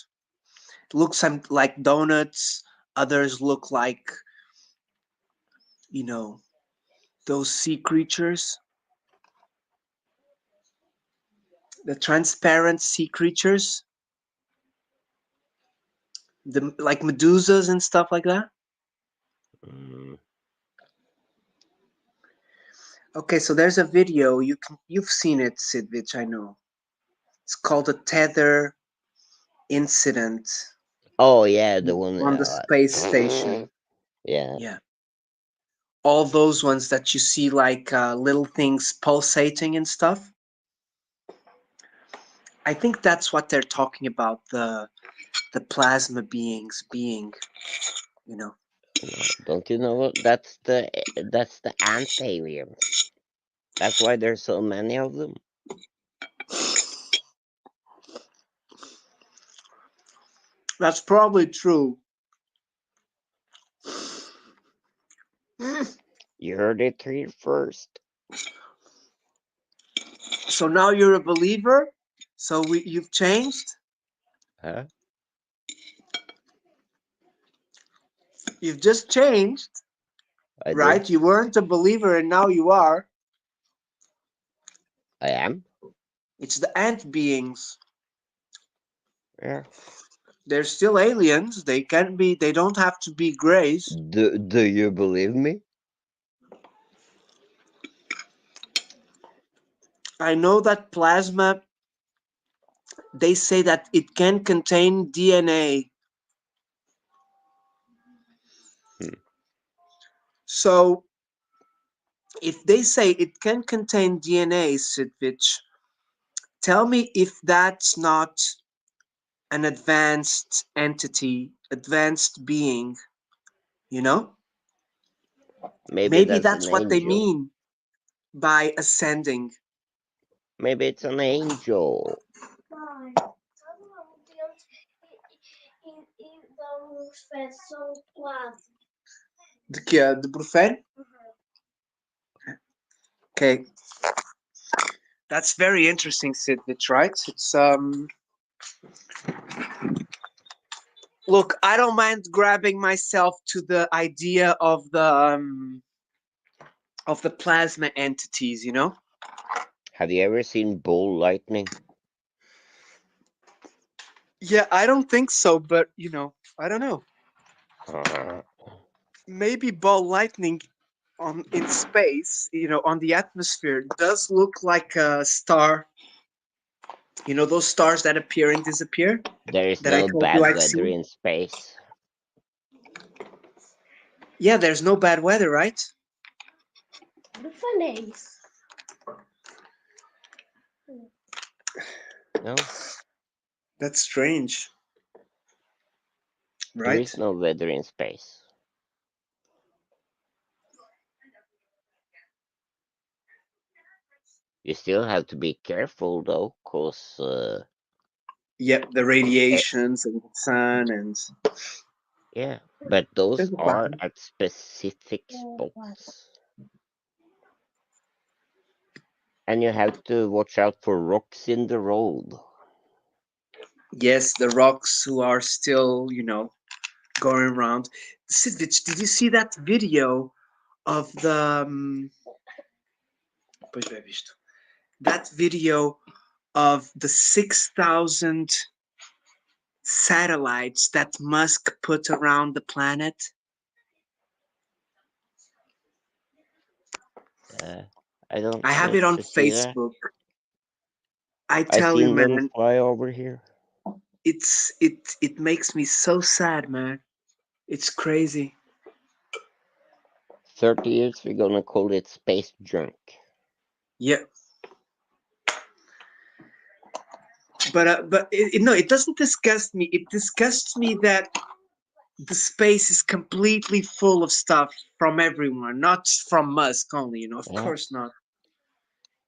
It looks like donuts, others look like, you know, those sea creatures, the transparent sea creatures, the like medusas and stuff like that. Mm, Okay, so there's a video, you've seen it, Sidvich, I know. It's called a tether incident oh yeah, the one. on the space station. Yeah, Yeah. All those ones that you see like little things pulsating and stuff. I think that's what they're talking about, the plasma beings being, you know. no, don't you know what? That's the ant aliens. That's why there's so many of them. That's probably true. You heard it here first. So now you're a believer? So you've changed? Huh? You've just changed? I did. right? You weren't a believer and now you are. I am. It's the ant beings. Yeah. They're still aliens. They can be. They don't have to be grays. Do you believe me? I know that plasma. They say that it can contain DNA. Hmm. So if they say it can contain DNA, Sidvich, tell me if that's not an advanced entity, advanced being, you know? Maybe Maybe that's an that's what they angel. mean by ascending. Maybe it's an angel. De que é? De profane? Okay, that's very interesting, Sidvich, right? It's look, I don't mind grabbing myself to the idea of the plasma entities, you know? Have you ever seen ball lightning? Yeah, I don't think so, but you know, I don't know. Uh, Maybe ball lightning on in space, you know, on the atmosphere does look like a star. You know those stars that appear and disappear there is that I no told you bad I've weather seen? in space. Yeah, there's no bad weather, right? No, That's strange, there right? is no weather in space. You still have to be careful though, cause Yep, the radiations and the sun and yeah, but those there's a are plan. at specific spots. And you have to watch out for rocks in the road. Yes, the rocks who are still, you know, going around. Sidvich, did you see that video of the pois bem visto. That video of the 6,000 satellites that Musk put around the planet? Uh, I don't I have get it on to see that. Facebook. I I tell you, seen them man, fly over here. it makes me so sad, man. It's crazy. 30 years, we're gonna call it space junk. Yeah, but no, it doesn't disgust me. It disgusts me that the space is completely full of stuff from everyone, not from Musk only. You know, of Yeah, course not.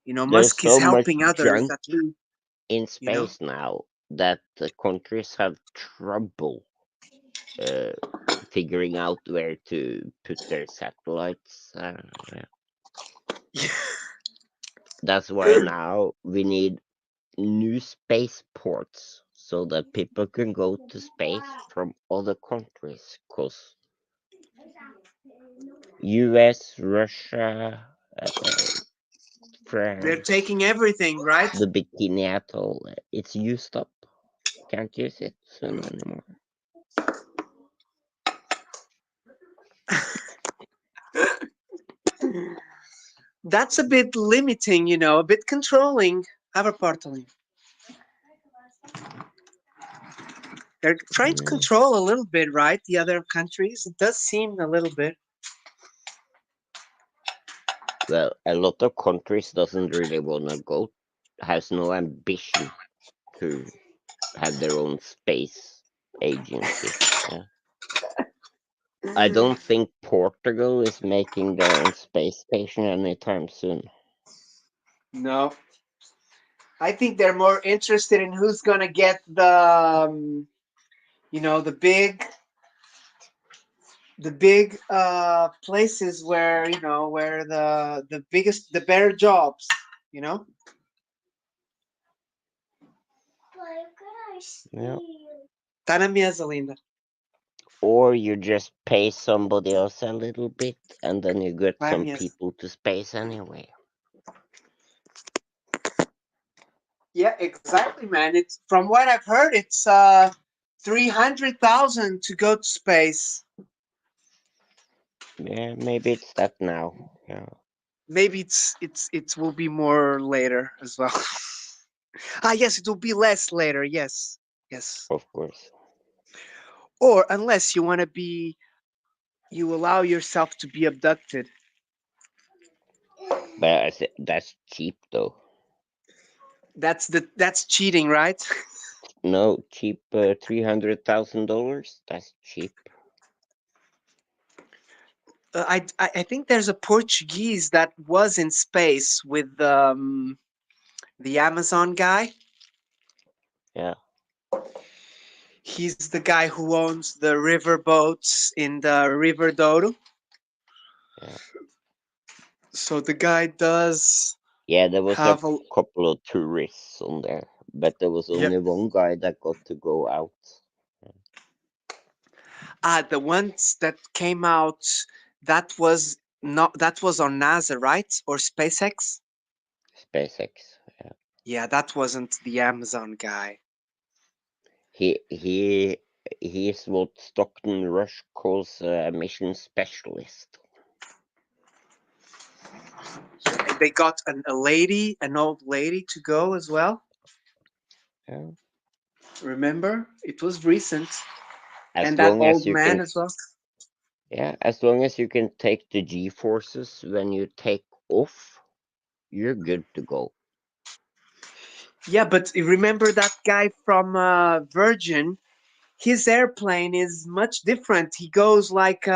You know, there's Musk is so much helping others junk at least. in You know, space now that the countries have trouble uh, figuring out where to put their satellites. Yeah. That's why now we need new spaceports so that people can go to space from other countries. Because US, Russia, they're France, taking everything, right? the Bikini Atoll, it's used up. Can't use it soon anymore. That's a bit limiting, you know, a bit controlling. Aberportally. They're trying to Yeah. control a little bit, right? The other countries. It does seem a little bit. Well, a lot of countries doesn't really wanna go, has no ambition to have their own space agency. Yeah. I don't think Portugal is making their own space station anytime soon. No, I think they're more interested in who's gonna get you know, the big places where you know where the biggest, the better jobs. You know. Yeah. Tá na mesa, linda. Or you just pay somebody else a little bit, and then you get some Yes. people to space anyway. Yeah, exactly, man. It's from what I've heard, it's 300,000 to go to space. Yeah, maybe it's that now. Yeah, Maybe it will be more later as well. Ah, yes, it will be less later. Yes, yes. of course. Or unless you want to be, you allow yourself to be abducted. But that's cheap though. That's cheating, right? No, cheap. $300,000. That's cheap. I think there's a Portuguese that was in space with the Amazon guy. Yeah, He's the guy who owns the river boats in the River Douro. yeah, So the guy does yeah. There was a have a couple of tourists on there, but there was yeah. only one guy that got to go out. The ones that came out that was on NASA, right? Or SpaceX? SpaceX. Yeah, that wasn't the Amazon guy. He is what Stockton Rush calls a mission specialist. And they got an old lady to go as well. Yeah. Remember? It was recent. And As that long as old you man can, as well. yeah, as long as you can take the G forces when you take off, you're good to go. Yeah, but remember that guy from Virgin? His airplane is much different. He goes like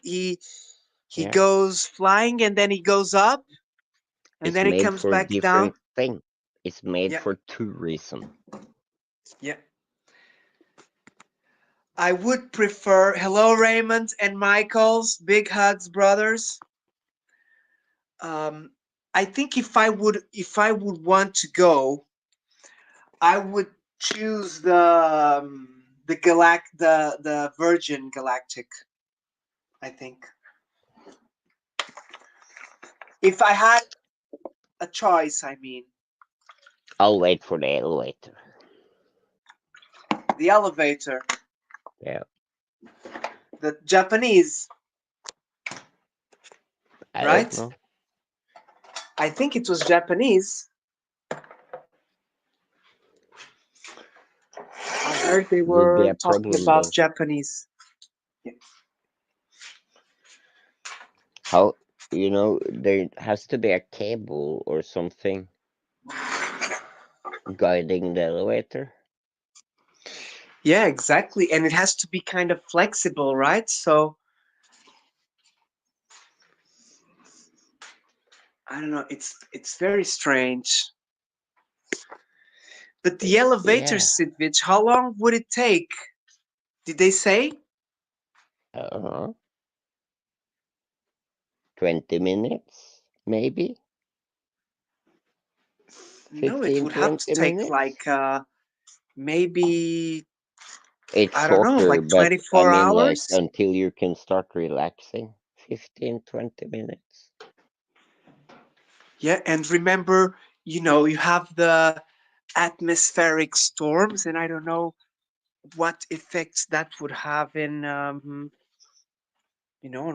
he Yeah, goes flying and then he goes up and it's then he made comes for back down. different thing. It's made Yeah, for tourism. yeah. I would prefer hello Raymond and Michaels, big hugs, brothers. Um, I think if I would want to go, I would choose the Virgin Galactic. I think if I had a choice, I mean I'll wait for the elevator. the elevator, Yeah, the Japanese, I don't right? know. I think it was Japanese. I heard they Would be were a talking problem about though. Japanese. Yeah. How, there has to be a cable or something guiding the elevator. Yeah, exactly. And it has to be kind of flexible, right? So I don't know. It's very strange. But the elevator, Yeah, Sidvich, how long would it take? Did they say? uh 20 minutes, maybe No, it 15, would have to 20 take minutes. like maybe It's I don't know, shorter, like but I 24 mean, like, hours. until you can start relaxing, 15, 20 minutes. Yeah, and remember, you have the atmospheric storms, and I don't know what effects that would have in on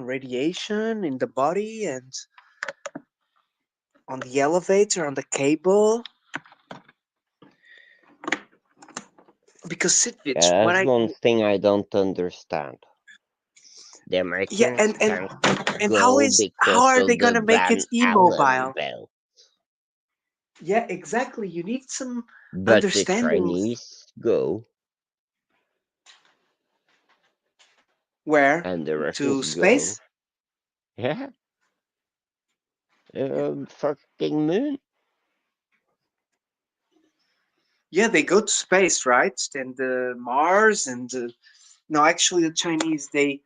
radiation in the body and on the elevator, on the cable. Because Sitvich, what That's I one thing I don't understand. The yeah, Americans and and can't and go how because are they of the gonna make it Van Allen immobile? belt, Yeah, exactly. You need some but the understanding Chinese go where and the to Russians go. space. Yeah, fucking moon. Yeah, they go to space, right? And Mars and no, actually, the Chinese they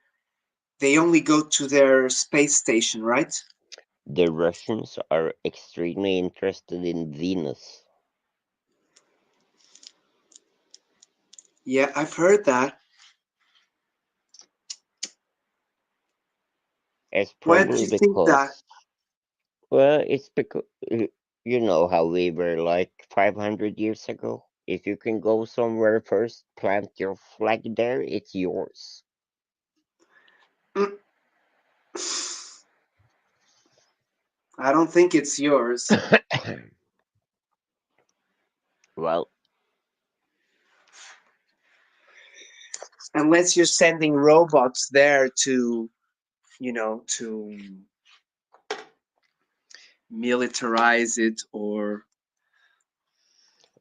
only go to their space station, right? The Russians are extremely interested in Venus. Yeah, I've heard that. It's Why do probably you think that? because, well, it's because you know how we were like 500 years ago. If you can go somewhere first, plant your flag there, it's yours. Mm, I don't think it's yours Well, unless you're sending robots there to, to militarize it or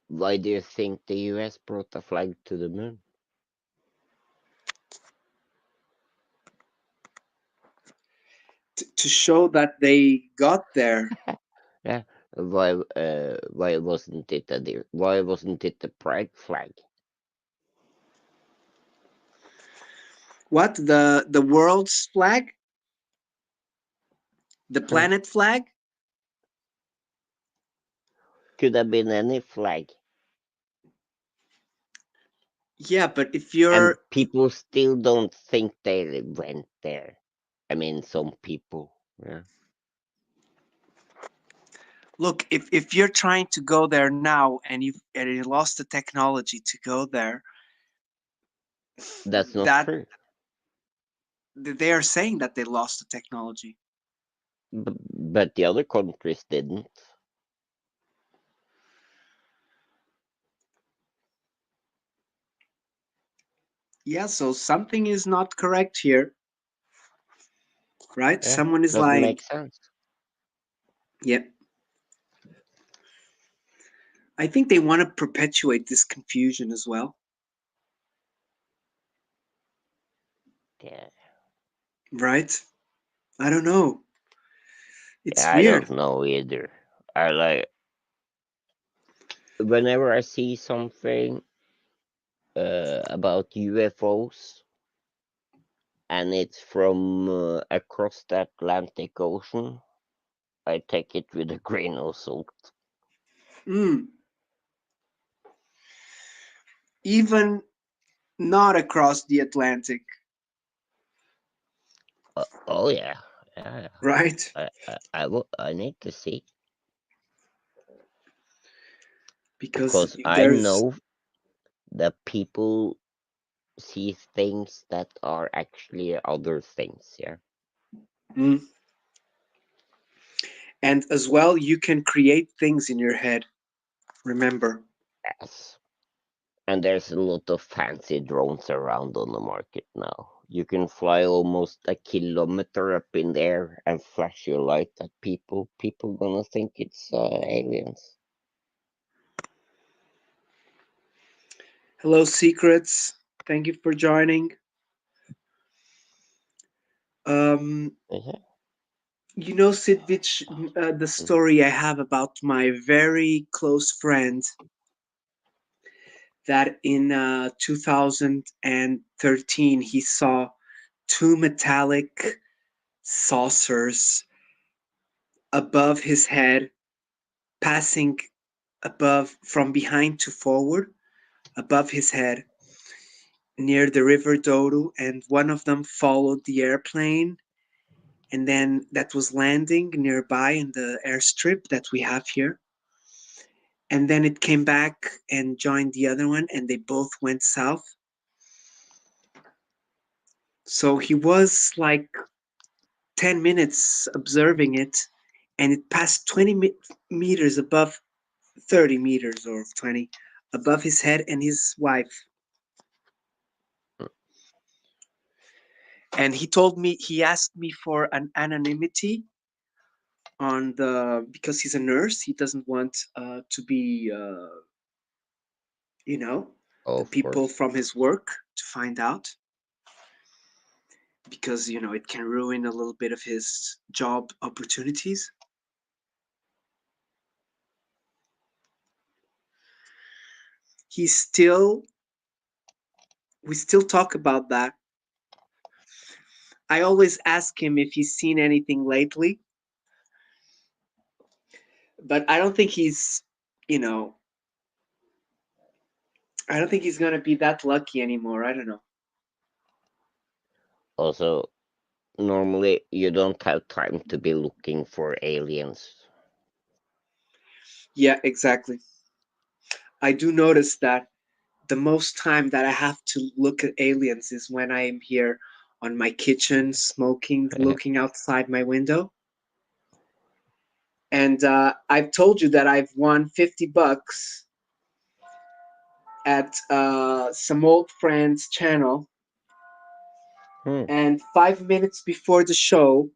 why do you think the US brought the flag to the moon? to show that they got there. Yeah. Why wasn't it why wasn't it the pride flag? What, the world's flag, the Huh. planet flag? Could have been any flag. Yeah, but if And you're people still don't think they went there. I mean, some people. Yeah. look, if you're trying to go there now and you lost the technology to go there, That's not that true. they are saying that they lost the technology. But the other countries didn't. Yeah, so something is not correct here, right? Yeah. Someone is Doesn't lying. make sense. Yeah. I think they want to perpetuate this confusion as well, Yeah. right? I don't know. It's I don't weird. know either. I like whenever I see something about UFOs and it's from across the Atlantic Ocean, I take it with a grain of salt. Mm. Even not across the Atlantic, Oh yeah, yeah. right? I need to see Because because I there's know that people see things that are actually other things. Yeah. mm. And as well, you can create things in your head. Remember. Yes. And there's a lot of fancy drones around on the market now. You can fly almost a kilometer up in the air and flash your light at people. People gonna think it's aliens. Hello, secrets. Thank you for joining. Um, Yeah. Sidvich, the story I have about my very close friend that in 2013 he saw two metallic saucers above his head, passing above from behind to forward above his head near the river Douro, and one of them followed the airplane and then that was landing nearby in the airstrip that we have here. And then it came back and joined the other one, and they both went south. So he was like 10 minutes observing it, and it passed 20 meters above, 30 meters or 20 above his head and his wife. And he told me, he asked me for an anonymity on the, because he's a nurse, he doesn't want to be, you know, the Of people course. from his work to find out, because it can ruin a little bit of his job opportunities. He still We still talk about that. I always ask him if he's seen anything lately, but you know, I don't think he's gonna be that lucky anymore. I don't know. Also, Normally, you don't have time to be looking for aliens. Yeah, exactly. I do notice that the most time that I have to look at aliens is when I am here on my kitchen, smoking, looking outside my window. And I've told you that I've won $50 at some old friend's channel. Hmm. And 5 minutes before the show,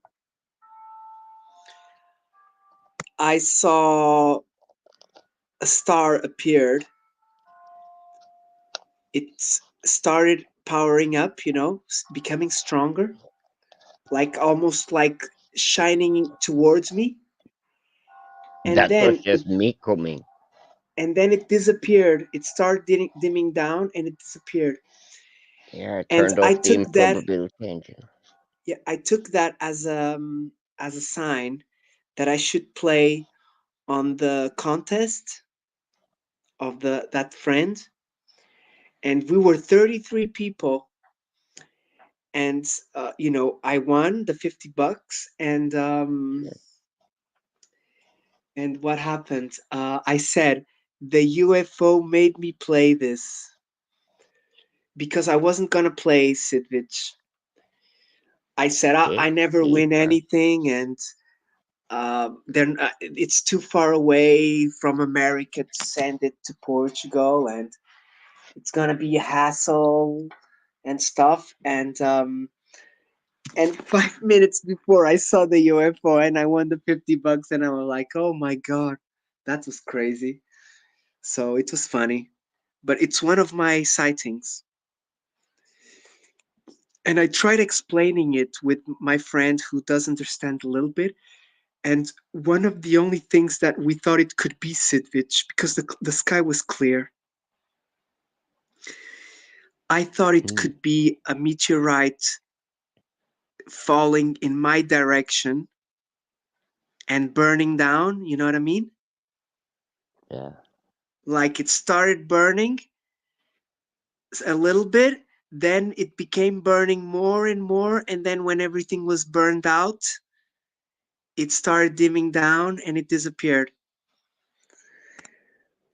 I saw a star appeared. It started powering up, becoming stronger, like almost like shining towards me. And That was then just me coming. it disappeared. It started dimming down and it disappeared. Yeah, I And turned I off the took that, improbability engine. yeah, I took that as a sign that I should play on the contest of the that friend. And we were 33 people, and I won the $50. And what happened? I said the UFO made me play this because I wasn't gonna play sidvich. I said I never win 50 bucks. anything, and then it's too far away from America to send it to Portugal, and it's gonna be a hassle and stuff. And 5 minutes before I saw the UFO and I won the $50, and I was like, oh my god, that was crazy. So it was funny, but it's one of my sightings. And I tried explaining it with my friend who does understand a little bit. And one of the only things that we thought it could be Sidvich, because the sky was clear, I thought it Hmm. could be a meteorite falling in my direction and burning down. You know what I mean? Yeah. Like it started burning a little bit, then it became burning more and more. And then when everything was burned out, it started dimming down and it disappeared.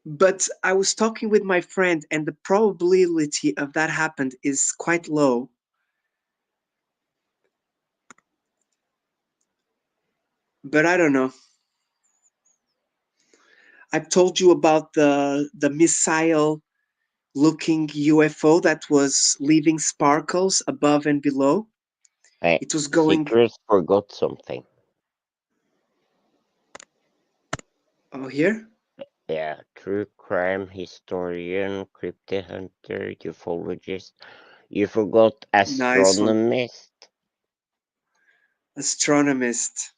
But I was talking with my friend, and the probability of that happened is quite low. But I don't know. I've told you about the missile looking UFO that was leaving sparkles above and below. Hey, It was going. Citrus forgot something. Oh, here? Yeah, true crime historian, cryptid hunter, ufologist. You forgot Nice one. astronomist. Astronomist.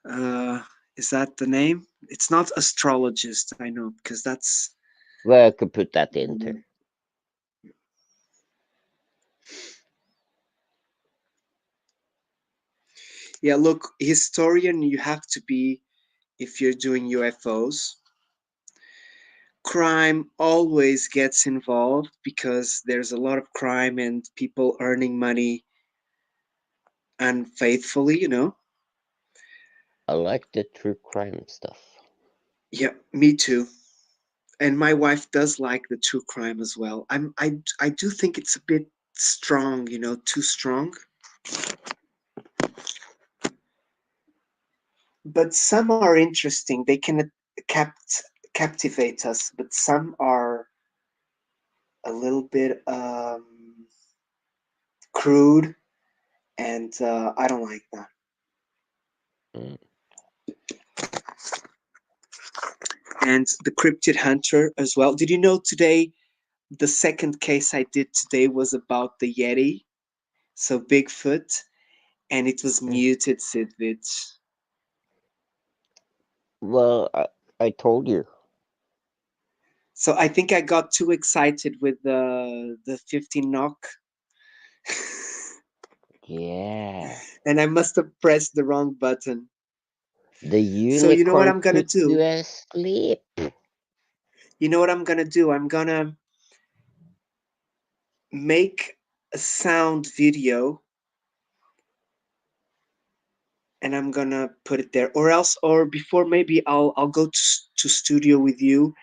Uh, is that the name? It's not astrologist, I know, because that's. Well, I could put that into. Mm, yeah, look, historian you have to be if you're doing UFOs. Crime always gets involved because there's a lot of crime and people earning money unfaithfully. I like the true crime stuff. Yeah, me too. And my wife does like the true crime as well. I do think it's a bit strong, too strong. But some are interesting. They can captivate us, but some are a little bit crude, and I don't like that. Mm. And the cryptid hunter as well. Did you know today the second case I did today was about the Yeti, so Bigfoot, and it was Mm. muted Sidvich. Well, I told you. So I think I got too excited with the 15 knock, Yeah. and I must have pressed the wrong button. The So you know what unicorn I'm gonna put you do? asleep. You know what I'm gonna do? I'm gonna make a sound video and I'm gonna put it there. Or else, or before, maybe I'll go to studio with you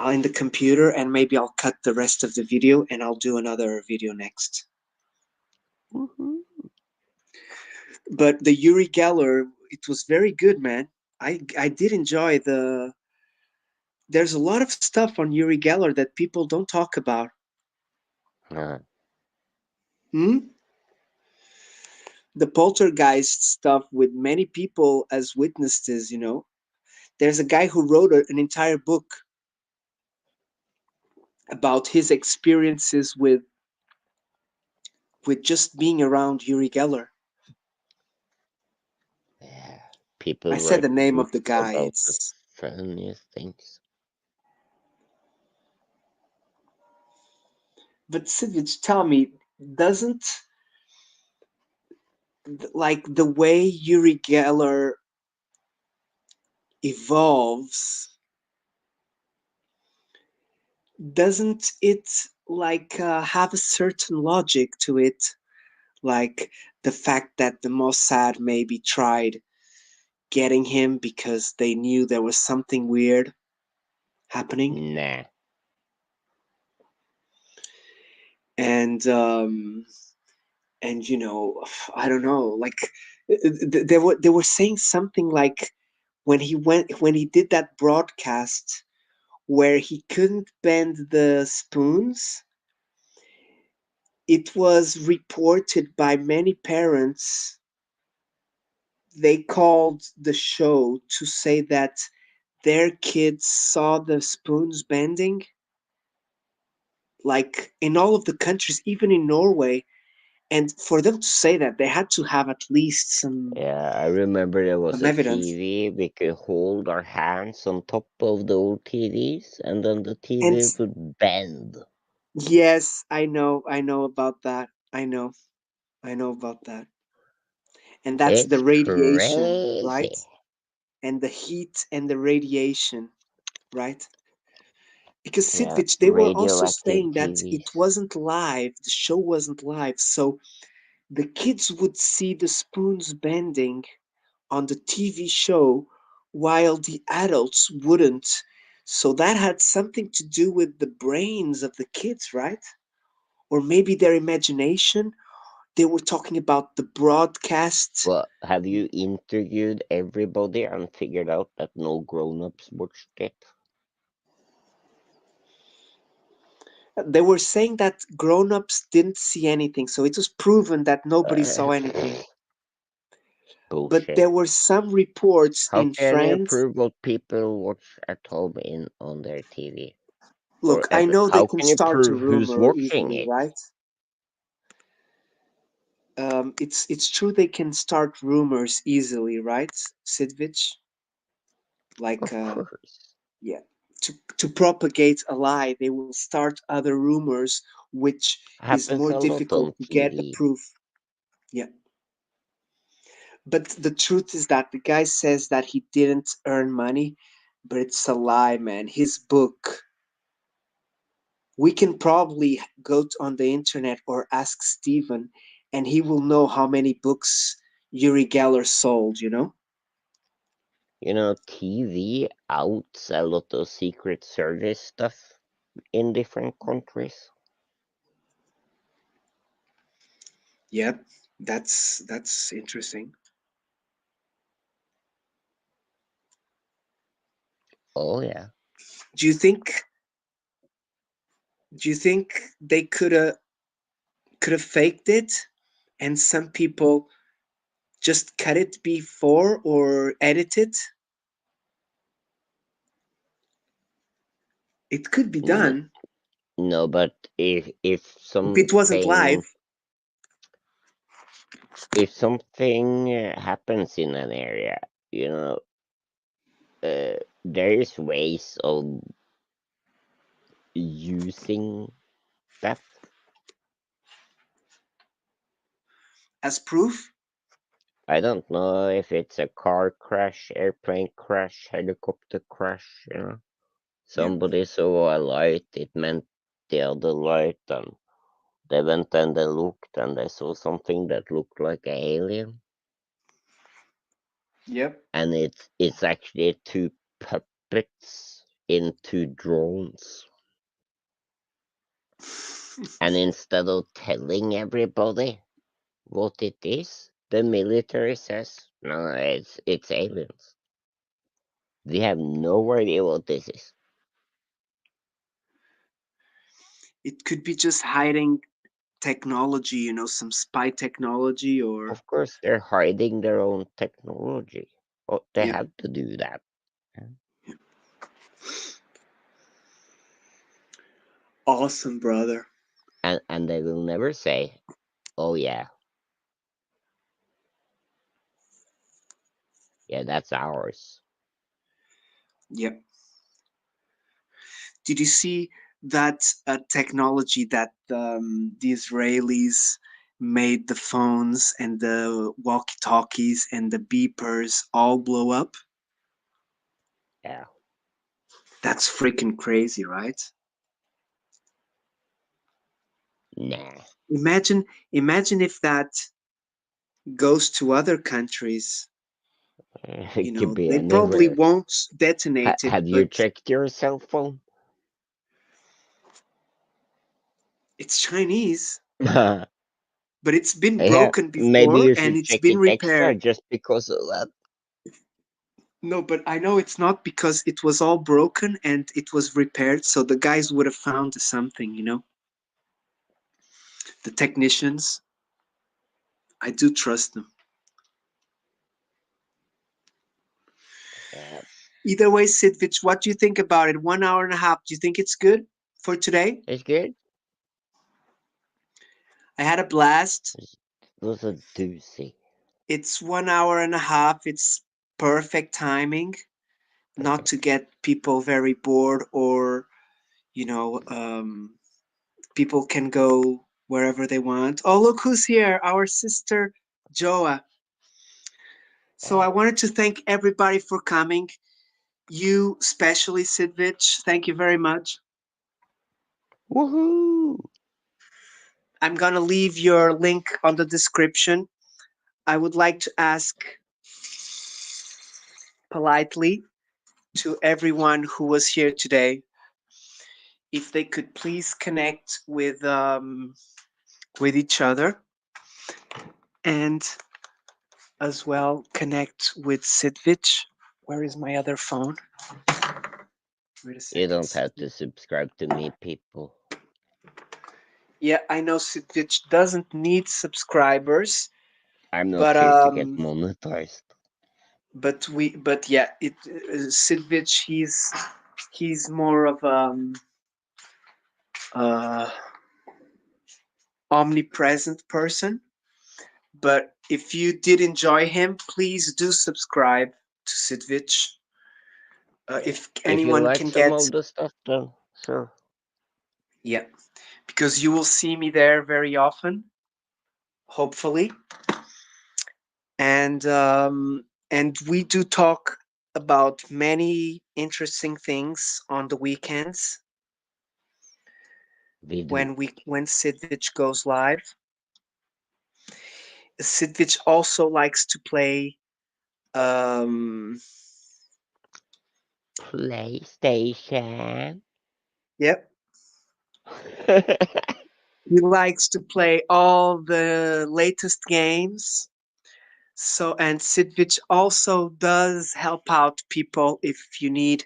in the computer, and maybe I'll cut the rest of the video, and I'll do another video next. Woohoo. But the Yuri Geller, it was very good, man. I did enjoy the. There's a lot of stuff on Yuri Geller that people don't talk about. Uh, Hmm? The poltergeist stuff with many people as witnesses. There's a guy who wrote an entire book about his experiences with just being around Yuri Geller. yeah. I People said write the name of the books guy. about the It's funniest things. But Sidvich, tell me, doesn't like the way Yuri Geller evolves, doesn't it like have a certain logic to it? Like the fact that the Mossad maybe tried getting him because they knew there was something weird happening, Nah. and and I don't know, like they were saying something like when he did that broadcast where he couldn't bend the spoons, it was reported by many parents. They called the show to say that their kids saw the spoons bending, like in all of the countries, even in Norway. And for them to say that, they had to have at least Yeah, I remember there was some a evidence. TV. We could hold our hands on top of the old TVs, and then the And TV would bend. yes, I know about that. I know about that. And that's the It's radiation, right? crazy. And the heat and the radiation, right? Because Yeah, Sidvich, they were also radioactive saying that it TVs. wasn't live, the show wasn't live, so the kids would see the spoons bending on the TV show while the adults wouldn't. So that had something to do with the brains of the kids, right? Or maybe their imagination. They were talking about the broadcast. Well, have you interviewed everybody and figured out that no grown-ups watched it? They were saying that grown-ups didn't see anything, so it was proven that nobody saw anything. But Bullshit. there were some reports How in can you France. prove what people watch at home in on their TV? Or Look, I know they how can can you start a prove who's rumor watching easily, it? right? It's true they can start rumors easily, right, Sidvich? Like, Of course. yeah, to propagate a lie, they will start other rumors, which is Happens more a lot difficult on to get a TV. proof. Yeah, but the truth is that the guy says that he didn't earn money, but it's a lie, man. His book, we can probably go on the internet or ask Steven, and he will know how many books Yuri Geller sold. TV outs a lot of Secret Service stuff in different countries. Yep, that's interesting. Oh yeah. Do you think do you think they could have faked it, and some people just cut it before or edit it? It could be N- done no, but if it wasn't live. if something happens in an area, you know, there is ways of using that. As proof. I don't know if it's a car crash, airplane crash, helicopter crash. Yeah. Somebody saw a light, it meant the other light, and they went and they looked and they saw something that looked like an alien. Yep. and it's actually two puppets into drones. And instead of telling everybody what it is, the military says, no, it's aliens. They have no idea what this is. It could be just hiding technology, some spy technology or. Of course, they're hiding their own technology. Oh, they Yep. have to do that. Awesome, brother. And they will never say, oh yeah, yeah, that's ours. Yep. Did you see that technology that the Israelis made the phones and the walkie talkies and the beepers all blow up? Yeah. That's freaking crazy, right? Nah. Imagine, imagine if that goes to other countries. It could be They probably anywhere. won't detonate it, Have you but checked your cell phone? it's Chinese. Yeah, But it's been broken maybe before you and should it's check been it extra repaired. just because of that. No, but I know it's not because it was all broken and it was repaired, so the guys would have found something. The technicians, I do trust them. Yeah, Either way, Sidvich, what do you think about it? 1 hour and a half. Do you think it's good for today? it's good. I had a blast. It was a doozy. It's 1 hour and a half. It's perfect timing, not to Perfect. get people very bored or, you know, um, people can go wherever they want. Oh, look who's here, our sister Joa. So Yeah. I wanted to thank everybody for coming. You, especially Sidvich, thank you very much. Woohoo! I'm gonna leave your link on the description. I would like to ask politely to everyone who was here today if they could please connect with each other and as well connect with Sidvich. Where is my other phone? Wait a You second, don't have to Sidvich. subscribe to me, people. Yeah, I know Sidvich doesn't need subscribers, I'm not but here to get monetized. yeah, it Sidvich he's more of uh omnipresent person. But if you did enjoy him, please do subscribe to Sidvich. Yeah. If If you anyone like can some get, of the stuff, then sure. yeah, because you will see me there very often, hopefully, and we do talk about many interesting things on the weekends We do. when Sidvich goes live. Sidvich also likes to play. Um, PlayStation. yep, he likes to play all the latest games. So, and Sidvich also does help out people if you need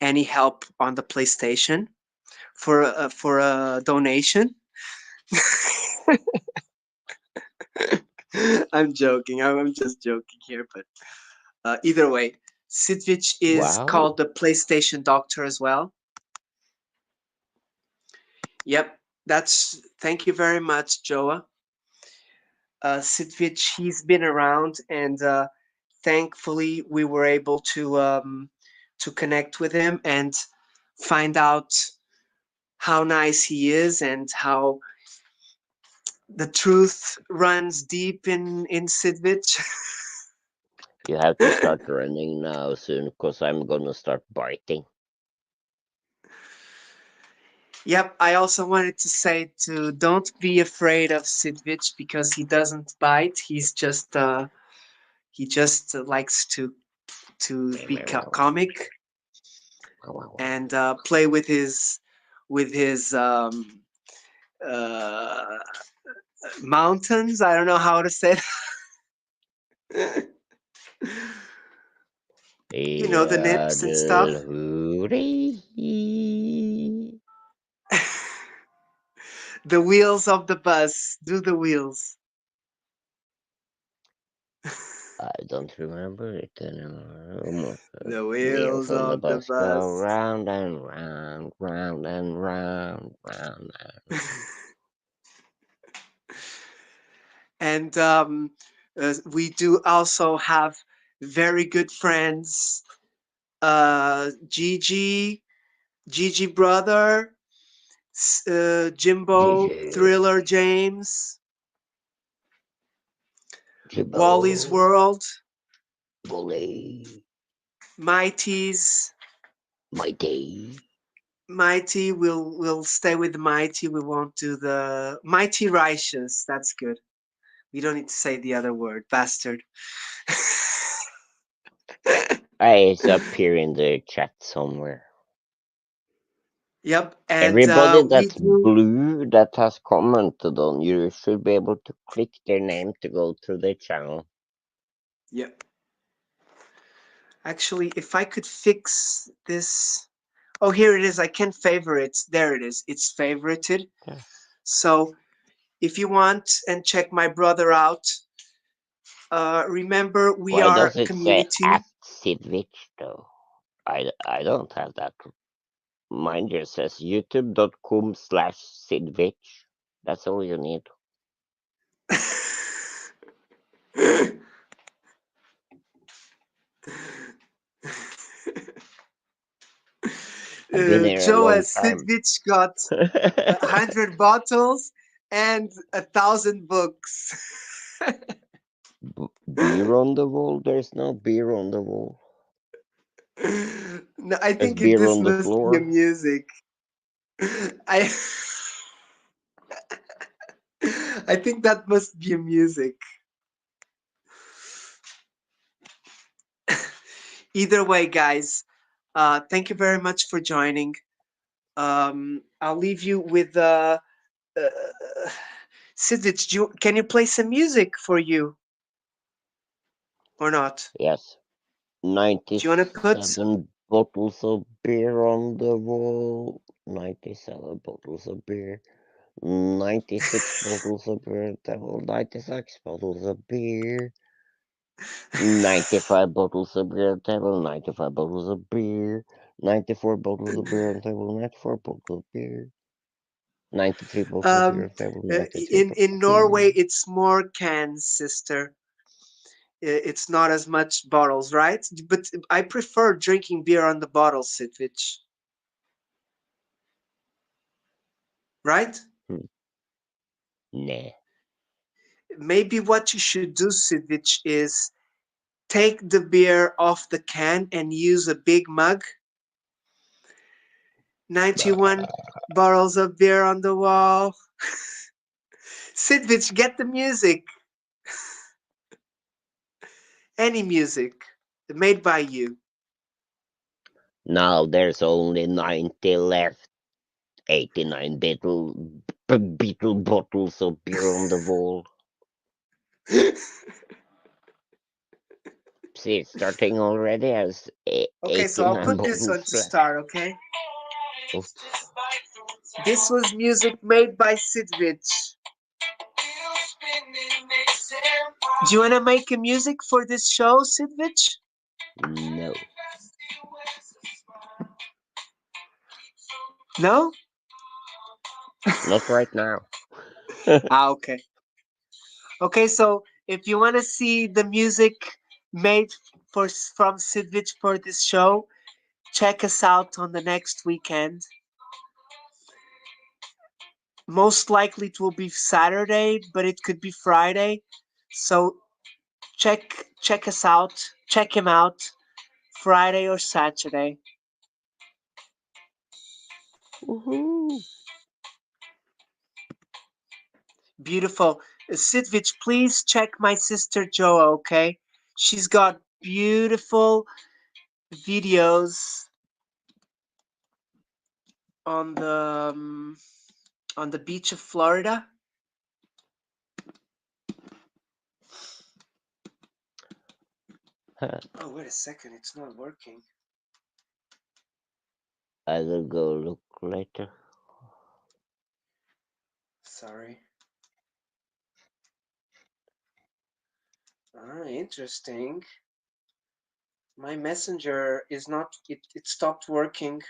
any help on the PlayStation for a donation. I'm joking. I'm just joking here, but either way, Sidvich is Wow. called the PlayStation Doctor as well. Yep, that's. Thank you very much, Joa. Sidvich, he's been around, and thankfully we were able to connect with him and find out how nice he is and how the truth runs deep in Sidvich. You have to start running now soon, because I'm gonna start biting. Yep, I also wanted to say to don't be afraid of Sidvich because he doesn't bite. He just likes to be comic and play with his uh, mountains. I don't know how to say it. You know, the nips and stuff. The wheels of the bus. Do the wheels. I don't remember it anymore. The Wheels wheels of the of the bus go bus. round and round, round and round, round and And we do also have very good friends. Gigi, Gigi brother, Jimbo, GG. Thriller James, Wally's Jibbo. World, Bully. Mighty's. Mighty. Mighty, we'll stay with the Mighty. We won't do the Mighty Righteous. That's good. We don't need to say the other word, bastard. It's up here in the chat somewhere. Yep, and Everybody we that's do. blue that has commented on you should be able to click their name to go to the channel. Yep. Actually, if I could fix this. Oh, here it is. I can favorite. There it is. It's favorited. Yeah. So if you want and check my brother out, remember we Why are does it say community. at sidvich though? I don't have that. Mine just says youtube.com/sidvich. That's all you need. I've been here a Joe long as time. Sidvich got 100 bottles and 1,000 books. Beer on the wall? There's no beer on the wall. No, I There's think beer this on the must be a floor. music. I I think that must be a music. Either way, guys, thank you very much for joining. I'll leave you with Sidvich. Can you play some music for you or not? Yes. Do you want to put? 97 bottles of beer on the wall. 97 bottles of beer. 96 bottles of beer. Devil. 96 bottles of beer. 95 bottles of beer on table, 95 bottles of beer, 94 bottles of beer on table, 94 bottles of beer, 93 bottles of beer Um, on table, 93 bottles in of beer. Norway, it's more cans, sister. It's not as much bottles, right? But I prefer drinking beer on the bottle, Sitvich. Right? Hmm. Nah. Maybe what you should do, Sitvich, is take the beer off the can and use a big mug. 91 bottles of beer on the wall. Sitvich, get the music. Any music made by you. Now there's only 90 left. 89 beetle bottles of beer on the wall. See, it's starting already as Okay, so I'll 89 put this one bottles to left. start, okay? Oof. This was music made by Sidvich. Do you want to make a music for this show, Sidvich? No, No? not right now. Ah, okay. Okay, so if you want to see the music made from Sidvich for this show, check us out on the next weekend. Most likely it will be Saturday, but it could be Friday. So check us out. Check him out Friday or Saturday. Woohoo! Beautiful. Sidvich, please check my sister Joa, okay? She's got beautiful videos on the beach of Florida. Oh, wait a second, it's not working. I will go look later. Sorry. Ah, interesting. My messenger is not, it stopped working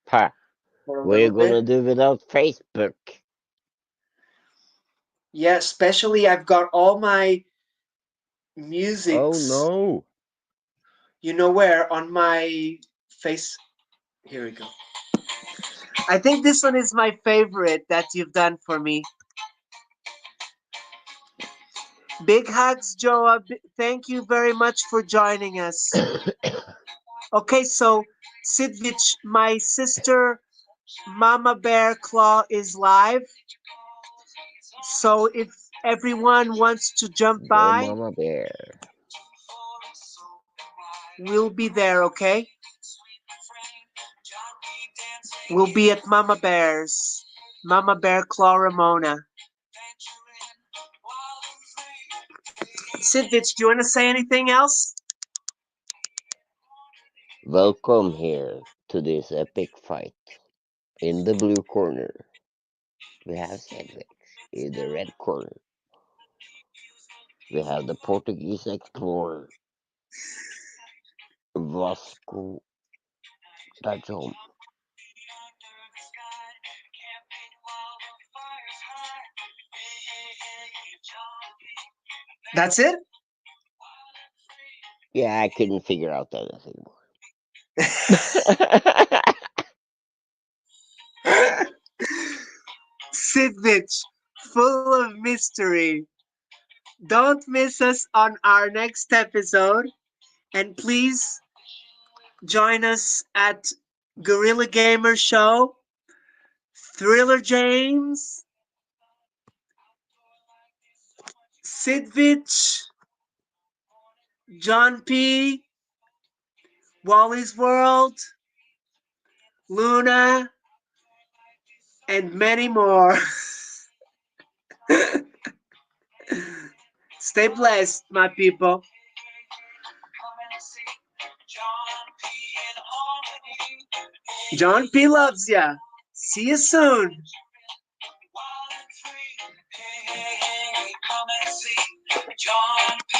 Ha! for a What are little you bit. gonna do without Facebook? Yeah, especially I've got all my Oh musics, no! you know where, on my face. Here we go. I think this one is my favorite that you've done for me. Big hugs, Joa. Thank you very much for joining us. Okay, so Sidvich, my sister Mama Bear Claw is live. So if everyone wants to jump Go, by, Mama Bear. we'll be there, okay? We'll be at Mama Bear's. Mama Bear Claw Ramona. Sidvich, do you want to say anything else? Welcome here to this epic fight. In the blue corner, we have Sidvich. In the red corner, we have the Portuguese explorer Vasco da Gama. That's it? Yeah, I couldn't figure out anything more. Sidvich, full of mystery. Don't miss us on our next episode. And please join us at Gorilla Gamer Show, Thriller James, Sidvich, John P, Wally's World, Luna, and many more. Stay blessed, my people. John P loves ya. See you soon. John P.